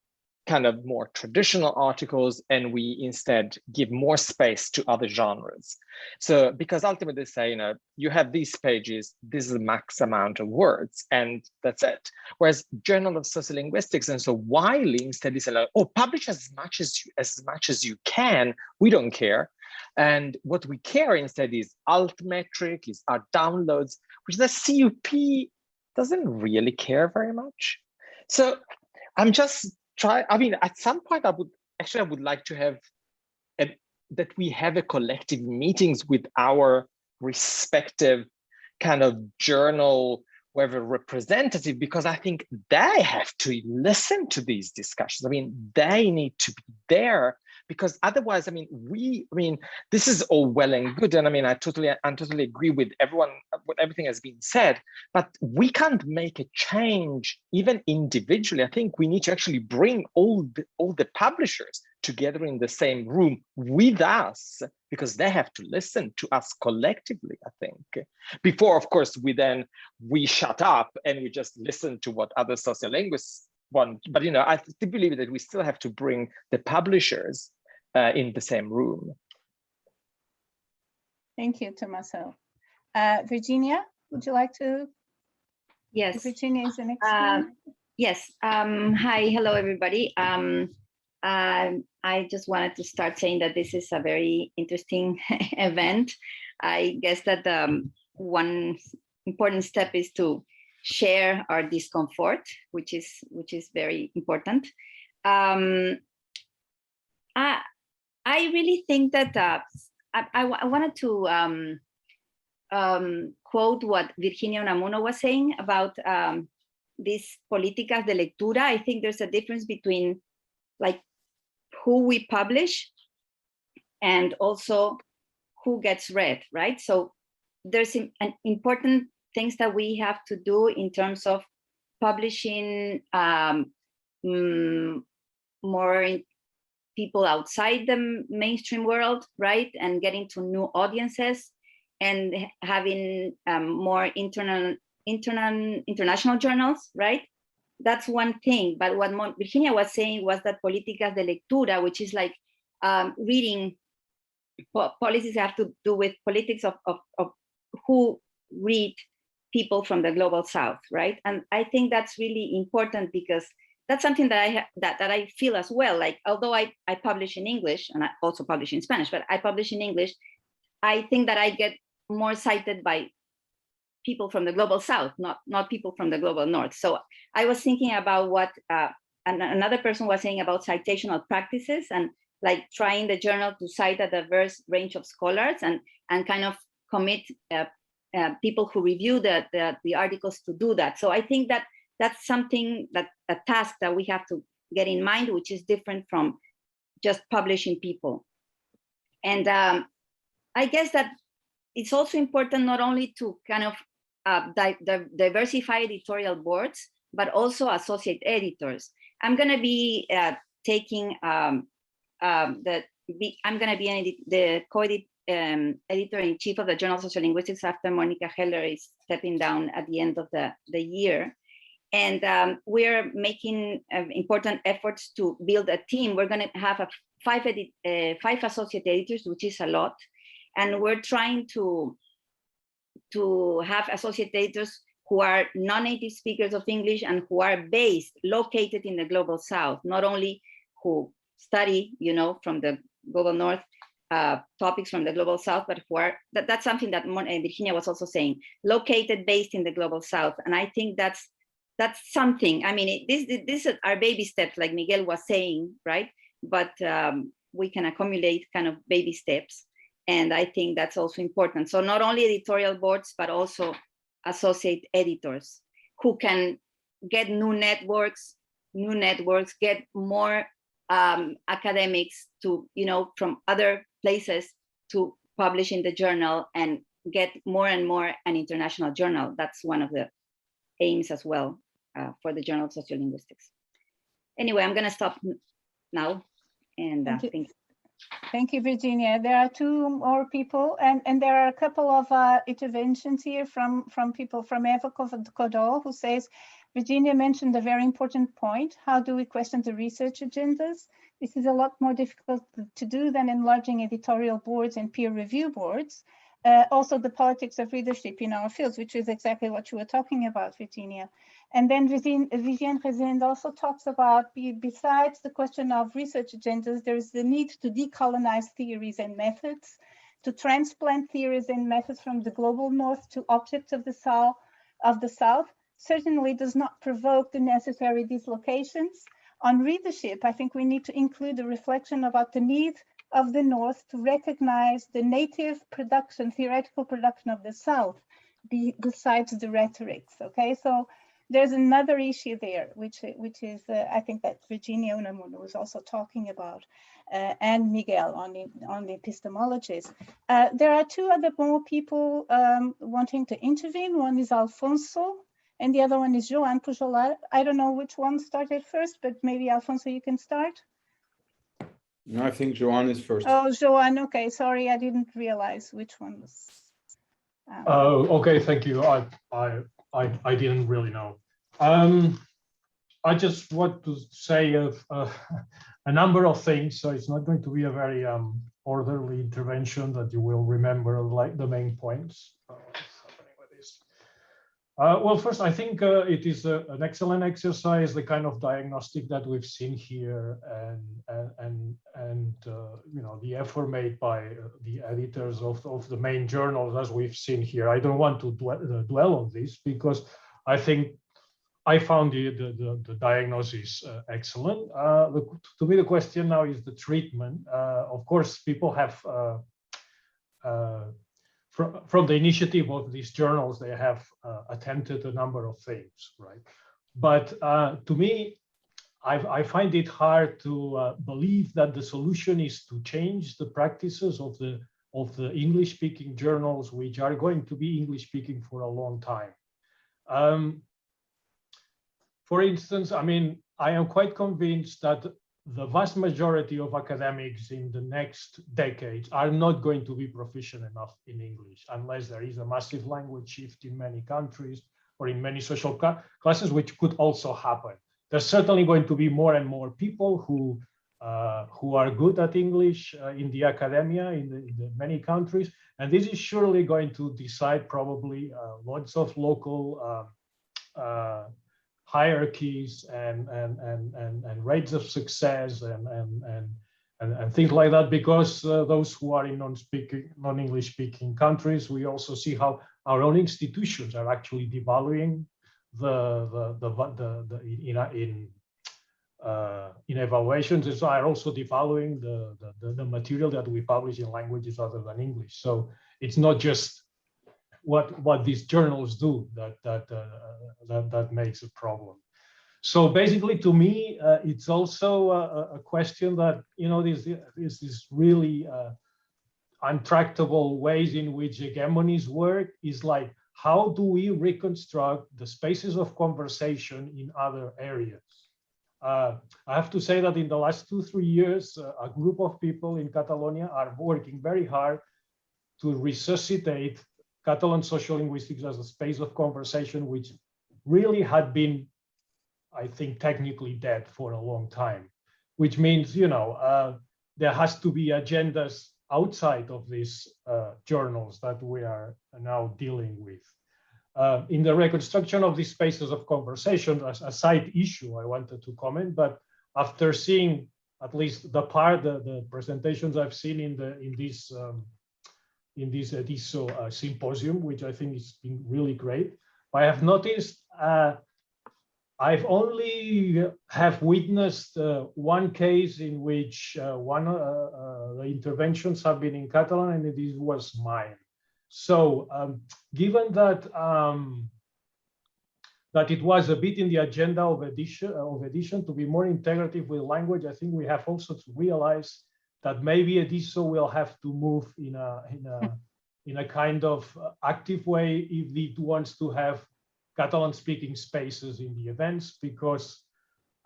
D: kind of more traditional articles and we instead give more space to other genres. So because ultimately they say, you have these pages, this is the max amount of words and that's it. Whereas Journal of Sociolinguistics and so Wiley instead is like, oh, publish as much as you can, we don't care. And what we care instead is altmetric, is our downloads, which the CUP doesn't really care very much. So I'm just at some point I would like to have that we have a collective meetings with our respective kind of journal, whether representative, because I think they have to listen to these discussions. I mean, they need to be there because otherwise, this is all well and good. And I mean, I totally agree with everything has been said, but we can't make a change even individually. I think we need to actually bring all the publishers together in the same room with us because they have to listen to us collectively, I think. Before, of course, we shut up and we just listen to what other sociolinguists want. But, I still believe that we still have to bring the publishers in the same room.
A: Thank you, Tommaso. Virginia, would you like to?
J: Yes.
A: Virginia is the next one.
J: Yes. Hi, hello, everybody. I just wanted to start saying that this is a very interesting event. I guess that one important step is to share our discomfort, which is very important. I really think that I wanted to quote what Virginia Unamuno was saying about these políticas de lectura. I think there's a difference between like who we publish and also who gets read, right? So there's an important things that we have to do in terms of publishing more people outside the mainstream world, right? And getting to new audiences and having more international journals, right? That's one thing. But what Virginia was saying was that políticas de lectura, which is like reading, policies have to do with politics of who read people from the global south, right? And I think that's really important because that's something that I feel as well. Like, although I publish in English and I also publish in Spanish, but I publish in English, I think that I get more cited by people from the global south, not people from the global north. So I was thinking about what another person was saying about citational practices and like trying the journal to cite a diverse range of scholars and kind of commit people who review the articles to do that. So I think that that's something a task that we have to get in mind, which is different from just publishing people. And I guess that it's also important not only to kind of diversify editorial boards, but also associate editors. I'm going to be taking I'm going to be the editor-in-chief of the Journal of Sociolinguistics after Monica Heller is stepping down at the end of the year. And we're making important efforts to build a team. We're going to have 5 associate editors, which is a lot. And we're trying to have associate editors who are non-native speakers of English and who are located in the Global South, not only who study, from the Global North, topics from the Global South, but who are, that's something that Virginia was also saying, located, based in the Global South. And I think that's something, I mean, these are baby steps, like Miguel was saying, right? But we can accumulate kind of baby steps. And I think that's also important. So not only editorial boards, but also associate editors who can get new networks, get more academics to, from other places to publish in the journal and get more and more an international journal. That's one of the aims as well for the Journal of Sociolinguistics. Anyway, I'm gonna stop now and
A: Thank you, Virginia. There are 2 more people, and there are a couple of interventions here from people from Vacadano, who says, Virginia mentioned a very important point. How do we question the research agendas? This is a lot more difficult to do than enlarging editorial boards and peer review boards. Also the politics of readership in our fields, which is exactly what you were talking about, Virginia. And then Vivienne Rezende also talks about, besides the question of research agendas, there is the need to decolonize theories and methods, to transplant theories and methods from the global north to objects of the south, certainly does not provoke the necessary dislocations. On readership, I think we need to include a reflection about the need of the North to recognize the native production, theoretical production of the South, besides the rhetorics, okay? So there's another issue there, which is, I think that Virginia Unamuno was also talking about, and Miguel on the epistemologies. There are 2 other more people wanting to intervene. One is Alfonso, and the other one is Joan Pujolar. I don't know which one started first, but maybe Alfonso, you can start.
K: No, I think Joan is first.
A: Oh, Joan, okay, sorry, I didn't realize which one was.
L: Okay, thank you. I didn't really know. I just want to say a number of things, so it's not going to be a very orderly intervention that you will remember like the main points. Well, first, I think it is an excellent exercise, the kind of diagnostic that we've seen here, and the effort made by the editors of the main journals, as we've seen here. I don't want to dwell on this because I think I found the diagnosis excellent. To me, the question now is the treatment. Of course, people have. From the initiative of these journals, they have attempted a number of things, right? But to me, I find it hard to believe that the solution is to change the practices of the English-speaking journals, which are going to be English-speaking for a long time. For instance, I mean, I am quite convinced that the vast majority of academics in the next decades are not going to be proficient enough in English unless there is a massive language shift in many countries or in many social classes, which could also happen. There's certainly going to be more and more people who are good at English in the academia in the many countries, and this is surely going to decide probably lots of local hierarchies and rates of success and things like that, because those who are in non-English speaking countries, we also see how our own institutions are actually devaluing in evaluations. Are also devaluing the material that we publish in languages other than English. So it's not just what these journals do that makes a problem. So basically, to me, it's also a question that, this is really untractable ways in which hegemonies work. Is like, how do we reconstruct the spaces of conversation in other areas? I have to say that in the last 2-3 years, a group of people in Catalonia are working very hard to resuscitate Catalan sociolinguistics as a space of conversation, which really had been I think, technically dead for a long time, which means, you know, there has to be agendas outside of these journals that we are now dealing with. In the reconstruction of these spaces of conversation, as a side issue I wanted to comment, but after seeing at least the presentations I've seen in this EDISO symposium, which I think has been really great, I have noticed I've only have witnessed one case in which the interventions have been in Catalan, and this was mine. So given that that it was a bit in the agenda of edition to be more integrative with language, I think we have also to realize that maybe EDISO will have to move in a kind of active way if it wants to have Catalan-speaking spaces in the events, because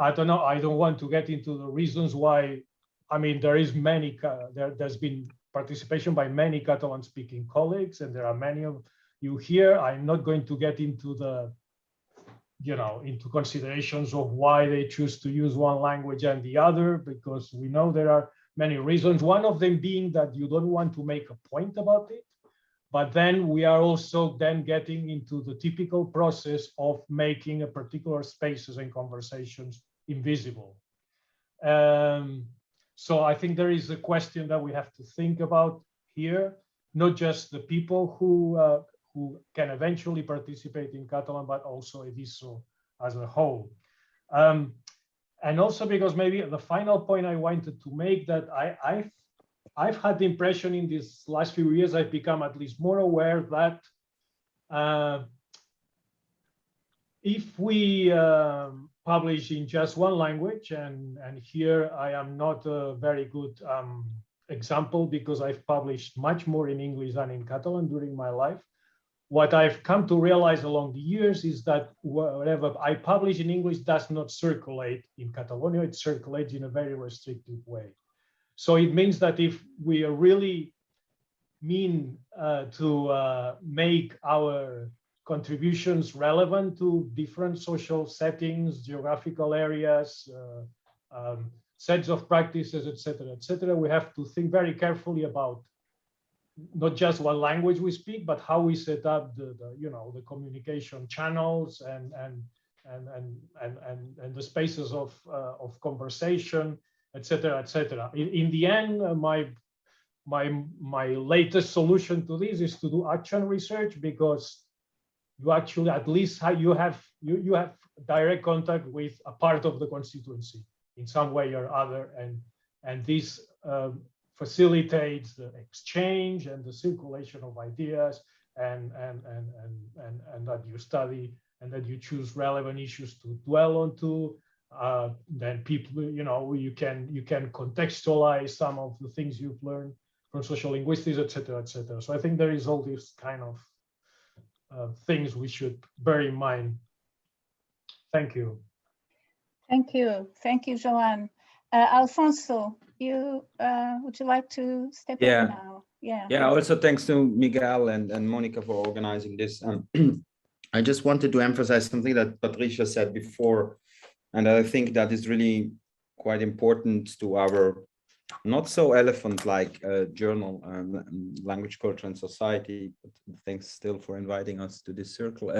L: I don't know, I don't want to get into the reasons why. I mean, there's been participation by many Catalan-speaking colleagues, and there are many of you here. I'm not going to get into the, you know, into considerations of why they choose to use one language and the other, because we know there are many reasons. One of them being that you don't want to make a point about it, but then we are also then getting into the typical process of making a particular spaces and conversations invisible. So I think there is a question that we have to think about here, not just the people who can eventually participate in Catalan, but also EDISO as a whole. And also because maybe the final point I wanted to make, that I've had the impression in these last few years, I've become at least more aware that if we publish in just one language, and here I am not a very good example because I've published much more in English than in Catalan during my life. What I've come to realize along the years is that whatever I publish in English does not circulate in Catalonia, it circulates in a very restrictive way. So it means that if we really mean to make our contributions relevant to different social settings, geographical areas, sets of practices, etc., we have to think very carefully about not just what language we speak, but how we set up the communication channels and the spaces of conversation, etc. In the end, my latest solution to this is to do action research, because you actually at least you have direct contact with a part of the constituency in some way or other, and this facilitates the exchange and the circulation of ideas, and that you study and that you choose relevant issues to dwell onto. Then people, you can contextualize some of the things you've learned from social linguistics, etc. So I think there is all these kind of things we should bear in mind. Thank you.
A: Thank you, Joan. Alfonso, would you like to step in now? Yeah.
M: Also thanks to Miguel and Monica for organizing this. I just wanted to emphasize something that Patricia said before, and I think that is really quite important to our not so elephant-like journal, Language, Culture and Society. But thanks still for inviting us to this circle.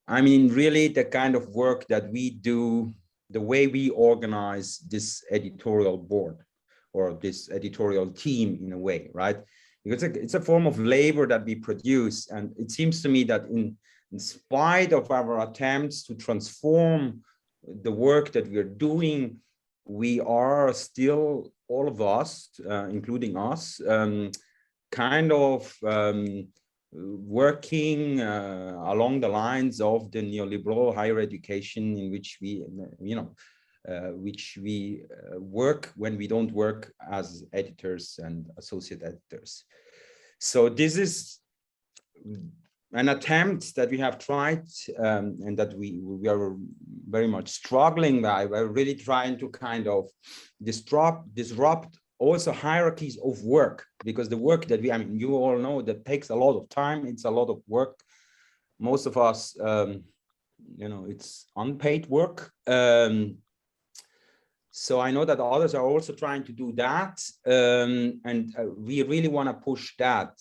M: I mean, really the kind of work that we do, the way we organize this editorial board or this editorial team in a way, right? Because it's a form of labor that we produce. And it seems to me that in spite of our attempts to transform the work that we're doing, we are still, all of us, including us, kind of working along the lines of the neoliberal higher education, in which we, work when we don't work as editors and associate editors. So this is an attempt that we have tried and that we are very much struggling by. We're really trying to kind of disrupt also hierarchies of work, because the work that you all know that takes a lot of time. It's a lot of work. Most of us it's unpaid work. So I know that others are also trying to do that, and we really want to push that.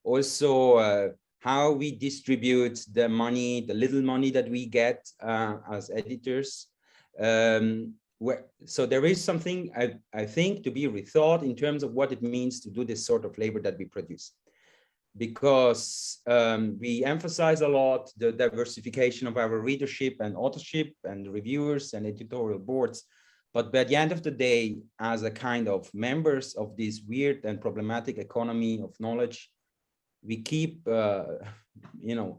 M: Also, how we distribute the money, the little money that we get as editors. So there is something, I think, to be rethought in terms of what it means to do this sort of labor that we produce. Because we emphasize a lot the diversification of our readership and authorship and reviewers and editorial boards. But by the end of the day, as a kind of members of this weird and problematic economy of knowledge, we keep,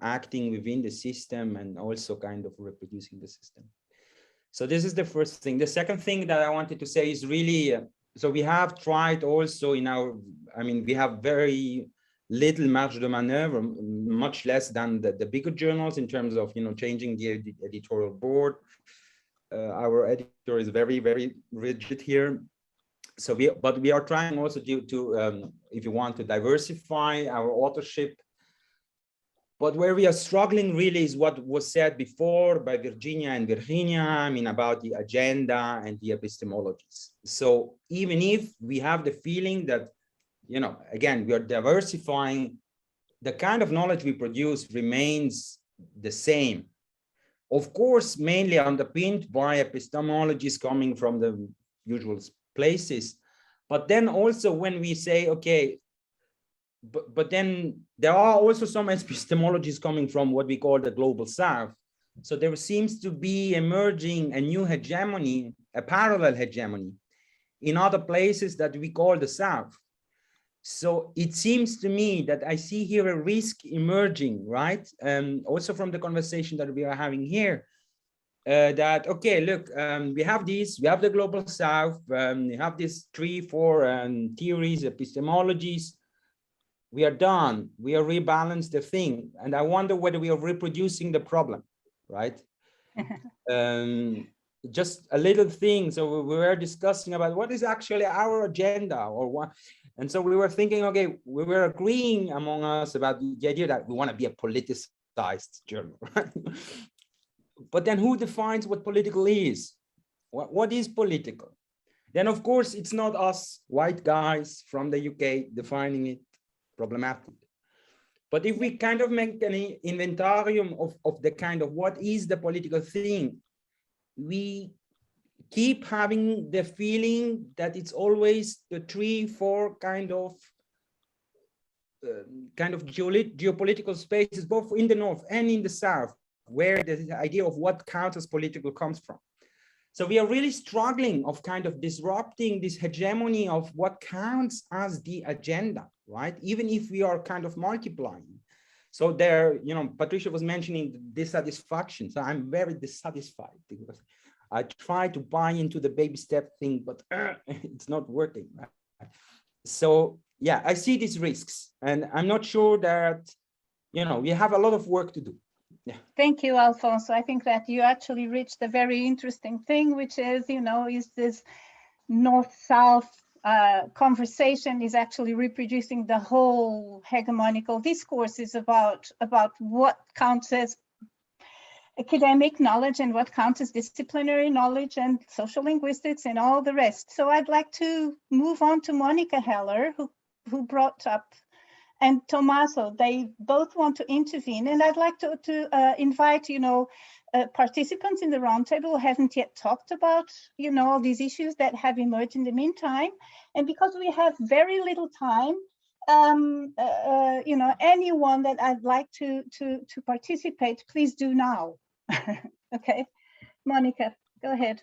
M: acting within the system and also kind of reproducing the system. So this is the first thing. The second thing that I wanted to say is really, so we have tried also in our, we have very little marge de maneuver, much less than the bigger journals in terms of, changing the editorial board. Our editor is very, very rigid here. So we are trying also to if you want to diversify our authorship. But where we are struggling really is what was said before by Virginia and Virginia, about the agenda and the epistemologies. So even if we have the feeling that, again, we are diversifying, the kind of knowledge we produce remains the same. Of course, mainly underpinned by epistemologies coming from the usual places. But then also when we say, okay, but then there are also some epistemologies coming from what we call the global South. So there seems to be emerging a new hegemony, a parallel hegemony in other places that we call the South. So it seems to me that I see here a risk emerging, right? Also from the conversation that we are having here, that, okay, look, we have the global South, we have these 3-4 theories, epistemologies. We are done. We are rebalanced the thing. And I wonder whether we are reproducing the problem, right? Just a little thing. So we were discussing about what is actually our agenda or what. And so we were thinking, okay, we were agreeing among us about the idea that we want to be a politicized journal, right? But then who defines what political is? What is political? Then, of course, it's not us white guys from the UK defining it. Problematic. But if we kind of make an inventarium of the kind of what is the political thing, we keep having the feeling that it's always the 3-4 kind of geopolitical spaces, both in the North and in the South, where the idea of what counts as political comes from. So we are really struggling of kind of disrupting this hegemony of what counts as the agenda, right? Even if we are kind of multiplying. So there, Patricia was mentioning dissatisfaction. So I'm very dissatisfied because I try to buy into the baby step thing, but it's not working, right? So yeah, I see these risks and I'm not sure that, we have a lot of work to do. Yeah.
A: Thank you, Alfonso. I think that you actually reached a very interesting thing, which is, is this North-South conversation is actually reproducing the whole hegemonical discourses about what counts as academic knowledge and what counts as disciplinary knowledge and social linguistics and all the rest. So I'd like to move on to Monica Heller, who brought up, and Tommaso. They both want to intervene, and I'd like to invite, participants in the roundtable who haven't yet talked about, all these issues that have emerged in the meantime. And because we have very little time, anyone that I'd like to participate, please do now. Okay, Monica, go ahead.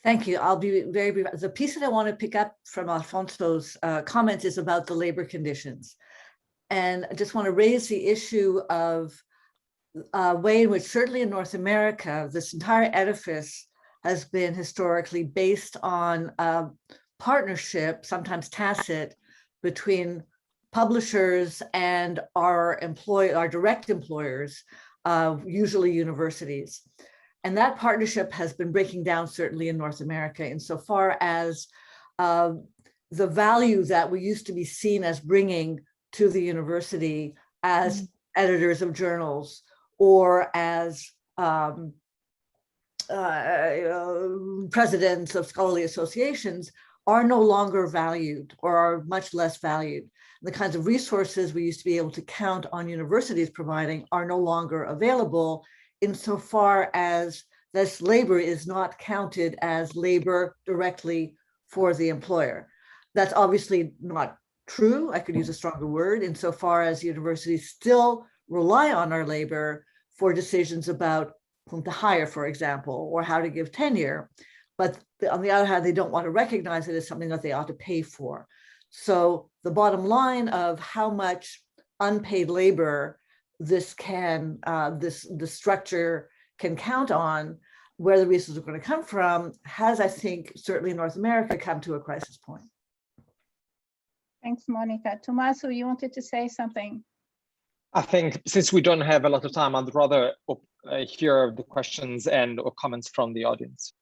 I: Thank you. I'll be very brief. The piece that I want to pick up from Alfonso's comments is about the labor conditions. And I just want to raise the issue of a way in which certainly in North America, this entire edifice has been historically based on partnership, sometimes tacit, between publishers and our direct employers, usually universities. And that partnership has been breaking down certainly in North America insofar as the value that we used to be seen as bringing to the university as editors of journals or as presidents of scholarly associations are no longer valued or are much less valued. The kinds of resources we used to be able to count on universities providing are no longer available insofar as this labor is not counted as labor directly for the employer. That's obviously not true. I could use a stronger word insofar as universities still rely on our labor for decisions about whom to hire, for example, or how to give tenure. But on the other hand, they don't want to recognize it as something that they ought to pay for. So the bottom line of how much unpaid labor this can, the structure can count on, where the resources are going to come from, has, I think, certainly in North America, come to a crisis point.
A: Thanks, Monica. Tommaso, you wanted to say something?
D: I think since we don't have a lot of time, I'd rather hear the questions and or comments from the audience.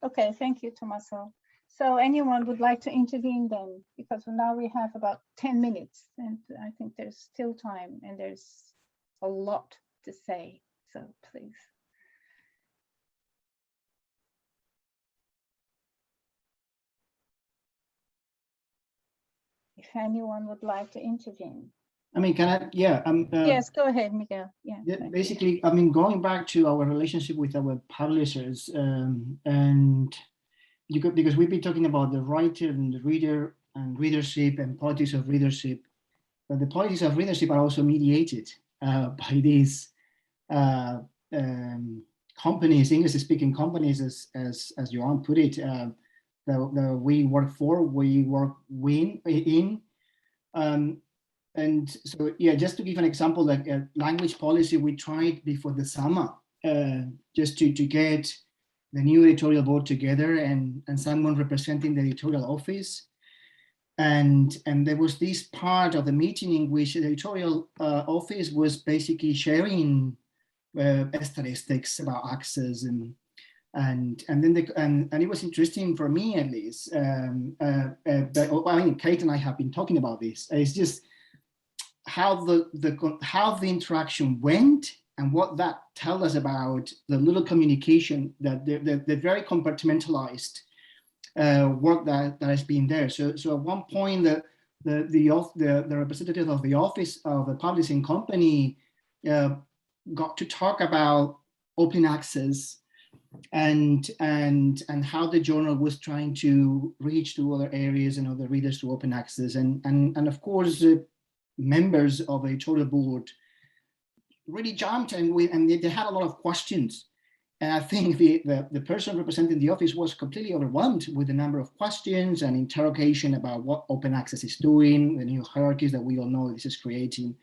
A: Okay, thank you, Tommaso. So anyone would like to intervene then? Because now we have about 10 minutes and I think there's still time and there's a lot to say, so please. If anyone would like to intervene.
B: I mean, can I? Yeah.
A: Yes, go ahead, Miguel. Yeah.
B: Basically, I mean, going back to our relationship with our publishers, and because we've been talking about the writer and the reader and readership and politics of readership, but the politics of readership are also mediated by these companies, English-speaking companies, as Johan put it, that we work for, we work in. And so, yeah, just to give an example, like language policy, we tried before the summer just to get the new editorial board together and someone representing the editorial office. And there was this part of the meeting in which the editorial office was basically sharing statistics about access and it was interesting for me, at least. But I mean, Kate and I have been talking about this. It's just how the interaction went and what that tells us about the little communication, that the very compartmentalized work that has been there. So at one point, the representative of the office of the publishing company got to talk about open access and how the journal was trying to reach to other areas and other readers to open access, and of course members of the editorial board really jumped and they had a lot of questions. And I think the person representing the office was completely overwhelmed with the number of questions and interrogation about what open access is doing, the new hierarchies that we all know this is creating.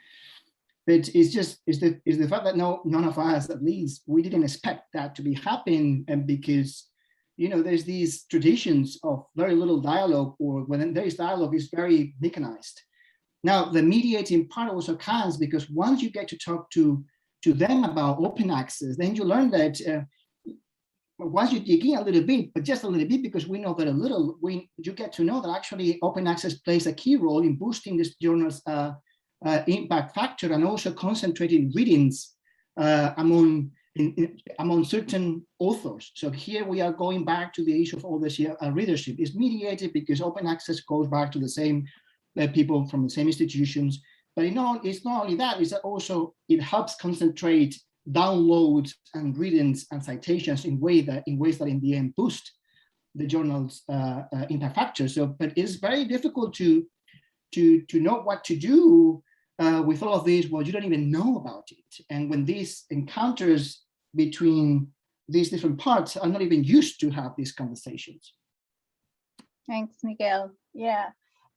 B: But it's the fact that none of us, at least, we didn't expect that to be happening, and because, you know, there's these traditions of very little dialogue, or when there is dialogue, it's very mechanized. Now, the mediating part also counts, because once you get to talk to them about open access, then you learn that once you dig in a little bit, but just a little bit, because we know very little, you get to know that actually open access plays a key role in boosting this journal's impact factor, and also concentrating readings among certain authors. So here we are going back to the issue of all this readership is mediated because open access goes back to the same people from the same institutions. But it's not only that, it's that also it helps concentrate downloads and readings and citations in ways that in the end boost the journal's impact factor. So, but it's very difficult to know what to do with all of this. Well, you don't even know about it. And when these encounters between these different parts are not even used to have these conversations.
A: Thanks, Miguel. Yeah.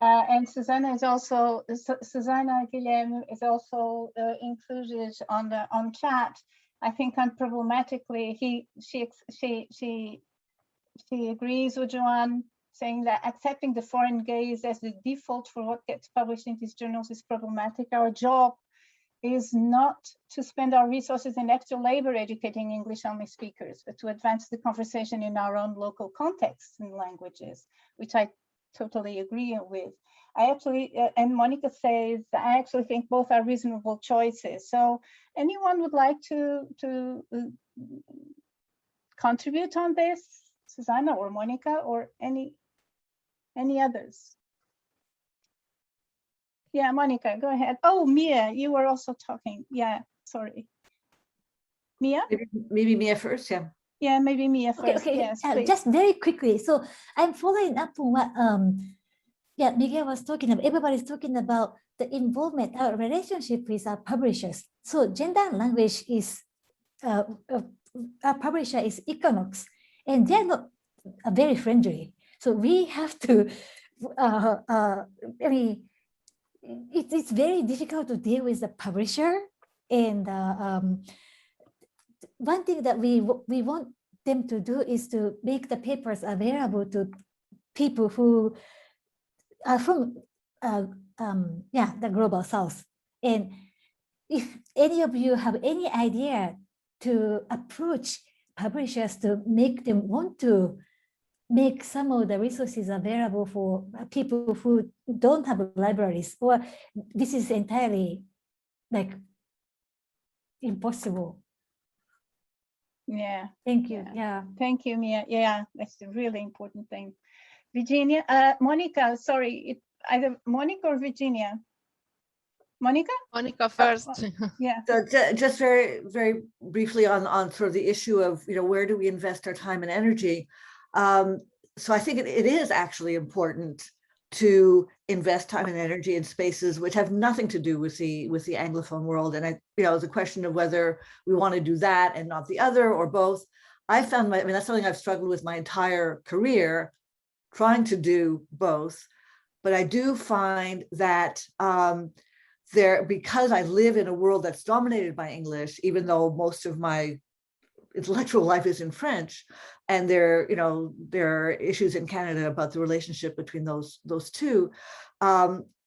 A: And Susanna Guilhem is also included on chat. I think unproblematically, she agrees with Joan, saying that accepting the foreign gaze as the default for what gets published in these journals is problematic. Our job is not to spend our resources and extra labor educating English-only speakers, but to advance the conversation in our own local contexts and languages, which I totally agree with. I actually, and Monica says, I actually think both are reasonable choices. So anyone would like to contribute on this? Susanna or Monica or any others? Yeah, Monica, go ahead. Oh, Mia, you were also talking. Yeah, sorry. Mia?
I: Maybe Mia first, yeah.
A: Yeah, maybe Mia first.
F: Okay,
A: Yes,
F: just very quickly. So I'm following up on what Miguel was talking about. Everybody's talking about the involvement, our relationship with our publishers. So Gender and Language is our publisher is Equinox, and they're not very friendly. So we have to. I mean, it's very difficult to deal with the publisher, and one thing that we want them to do is to make the papers available to people who are from the global south. And if any of you have any idea to approach publishers to make them want to make some of the resources available for people who don't have libraries, or this is entirely like impossible.
A: Yeah.
F: Thank you. Yeah.
A: Thank you, Mia. Yeah, that's a really important thing. Virginia, Monica, sorry, either Monica or Virginia. Monica?
G: Monica first.
A: Yeah.
I: So just very, very briefly on sort of the issue of, where do we invest our time and energy? So I think it is actually important to invest time and energy in spaces which have nothing to do with the Anglophone world. And it's a question of whether we want to do that and not the other, or both. I found that's something I've struggled with my entire career, trying to do both. But I do find that because I live in a world that's dominated by English, even though most of my intellectual life is in French, and there are issues in Canada about the relationship between those two.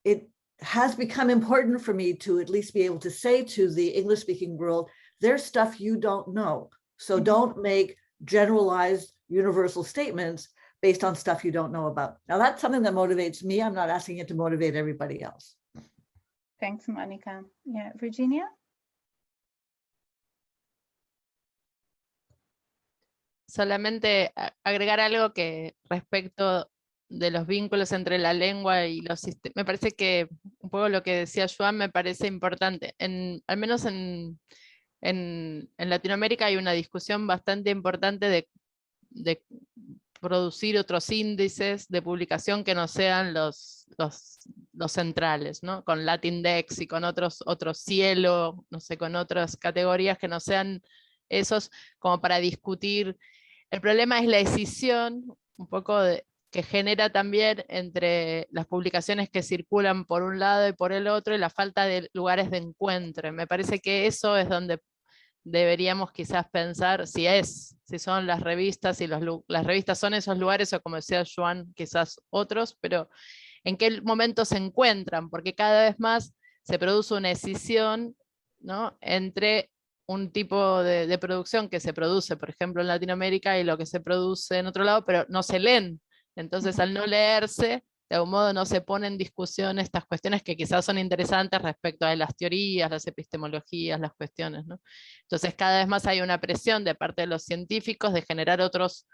I: It has become important for me to at least be able to say to the English-speaking world, there's stuff you don't know. So don't make generalized universal statements based on stuff you don't know about. Now that's something that motivates me. I'm not asking it to motivate everybody else.
A: Thanks, Monica. Yeah, Virginia?
G: Solamente agregar algo que respecto de los vínculos entre la lengua y los sistemas. Me parece que un poco lo que decía Joan me parece importante. Al menos en Latinoamérica hay una discusión bastante importante de producir otros índices de publicación que no sean los centrales, ¿no? Con Latindex y con otros Cielo, no sé, con otras categorías que no sean esos, como para discutir. El problema es la escisión, un poco que genera también entre las publicaciones que circulan por un lado y por el otro, y la falta de lugares de encuentro. Me parece que eso es donde deberíamos quizás pensar si son las revistas, si las revistas son esos lugares, o como decía Joan, quizás otros, pero en qué momento se encuentran, porque cada vez más se produce una escisión, ¿no?, entre un tipo de producción que se produce, por ejemplo, en Latinoamérica, y lo que se produce en otro lado, pero no se leen. Entonces, al no leerse, de algún modo no se ponen en discusión estas cuestiones que quizás son interesantes respecto a las teorías, las epistemologías, las cuestiones, ¿no? Entonces, cada vez más hay una presión de parte de los científicos de generar otros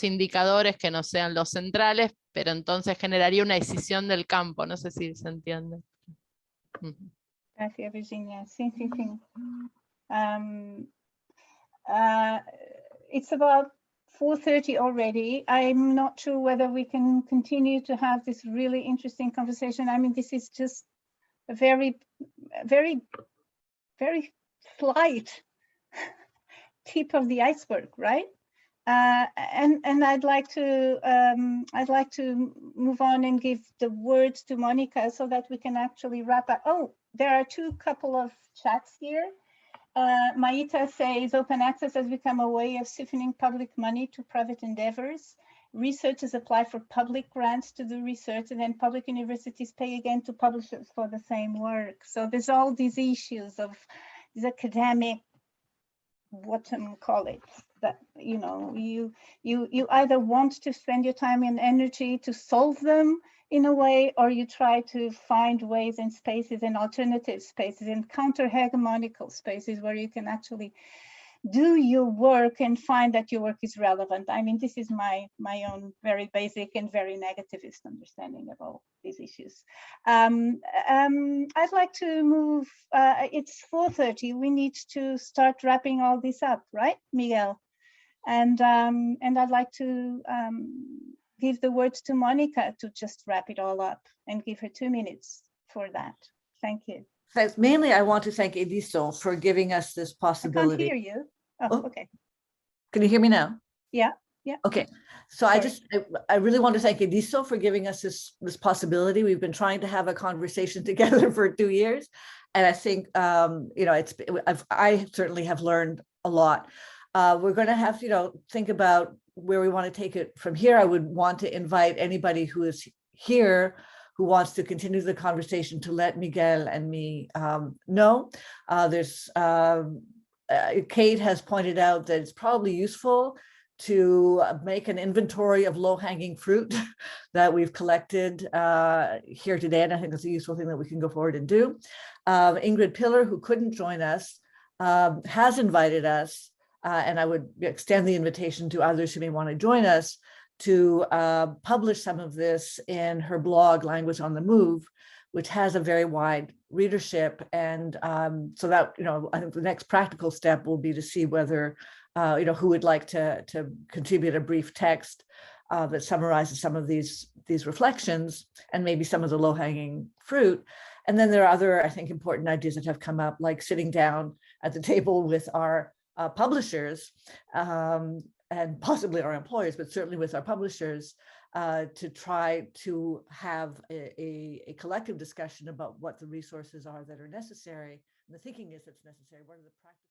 G: indicadores que no sean los centrales, pero entonces generaría una escisión del campo. No sé si se entiende.
A: Gracias, Virginia. Sí. It's about 4:30 already. I'm not sure whether we can continue to have this really interesting conversation. I mean, this is just a very, very, very slight tip of the iceberg, right? And I'd like to move on and give the words to Monica so that we can actually wrap up. Oh, there are couple of chats here. Maita says open access has become a way of siphoning public money to private endeavors. Researchers apply for public grants to do research, and then public universities pay again to publishers for the same work. So there's all these issues of these academic, that you either want to spend your time and energy to solve them, in a way, or you try to find ways and spaces and alternative spaces and counter-hegemonical spaces where you can actually do your work and find that your work is relevant. I mean, this is my own very basic and very negativist understanding of all these issues. I'd like to move, it's 4:30. We need to start wrapping all this up, right, Miguel? And I'd like to give the words to Monica to just wrap it all up and give her 2 minutes for that. Thank you.
I: Thanks. Mainly, I want to thank Ediso for giving us this possibility.
A: I can't hear you. Oh, okay.
I: Can you hear me now?
A: Yeah, yeah.
I: Okay. So I really want to thank Ediso for giving us this possibility. We've been trying to have a conversation together for 2 years. And I think, you know, I certainly have learned a lot. We're going to have to, you know, think about where we want to take it from here. I would want to invite anybody who is here who wants to continue the conversation to let Miguel and me know. Kate has pointed out that it's probably useful to make an inventory of low-hanging fruit that we've collected here today. And I think it's a useful thing that we can go forward and do. Ingrid Pillar, who couldn't join us, has invited us, and I would extend the invitation to others who may want to join us to publish some of this in her blog, Language on the Move, which has a very wide readership. And so that, you know, I think the next practical step will be to see whether, you know, who would like to contribute a brief text that summarizes some of these reflections and maybe some of the low-hanging fruit. And then there are other, I think, important ideas that have come up, like sitting down at the table with our publishers and possibly our employers, but certainly with our publishers, to try to have a collective discussion about what the resources are that are necessary. And the thinking is it's necessary. What are the practical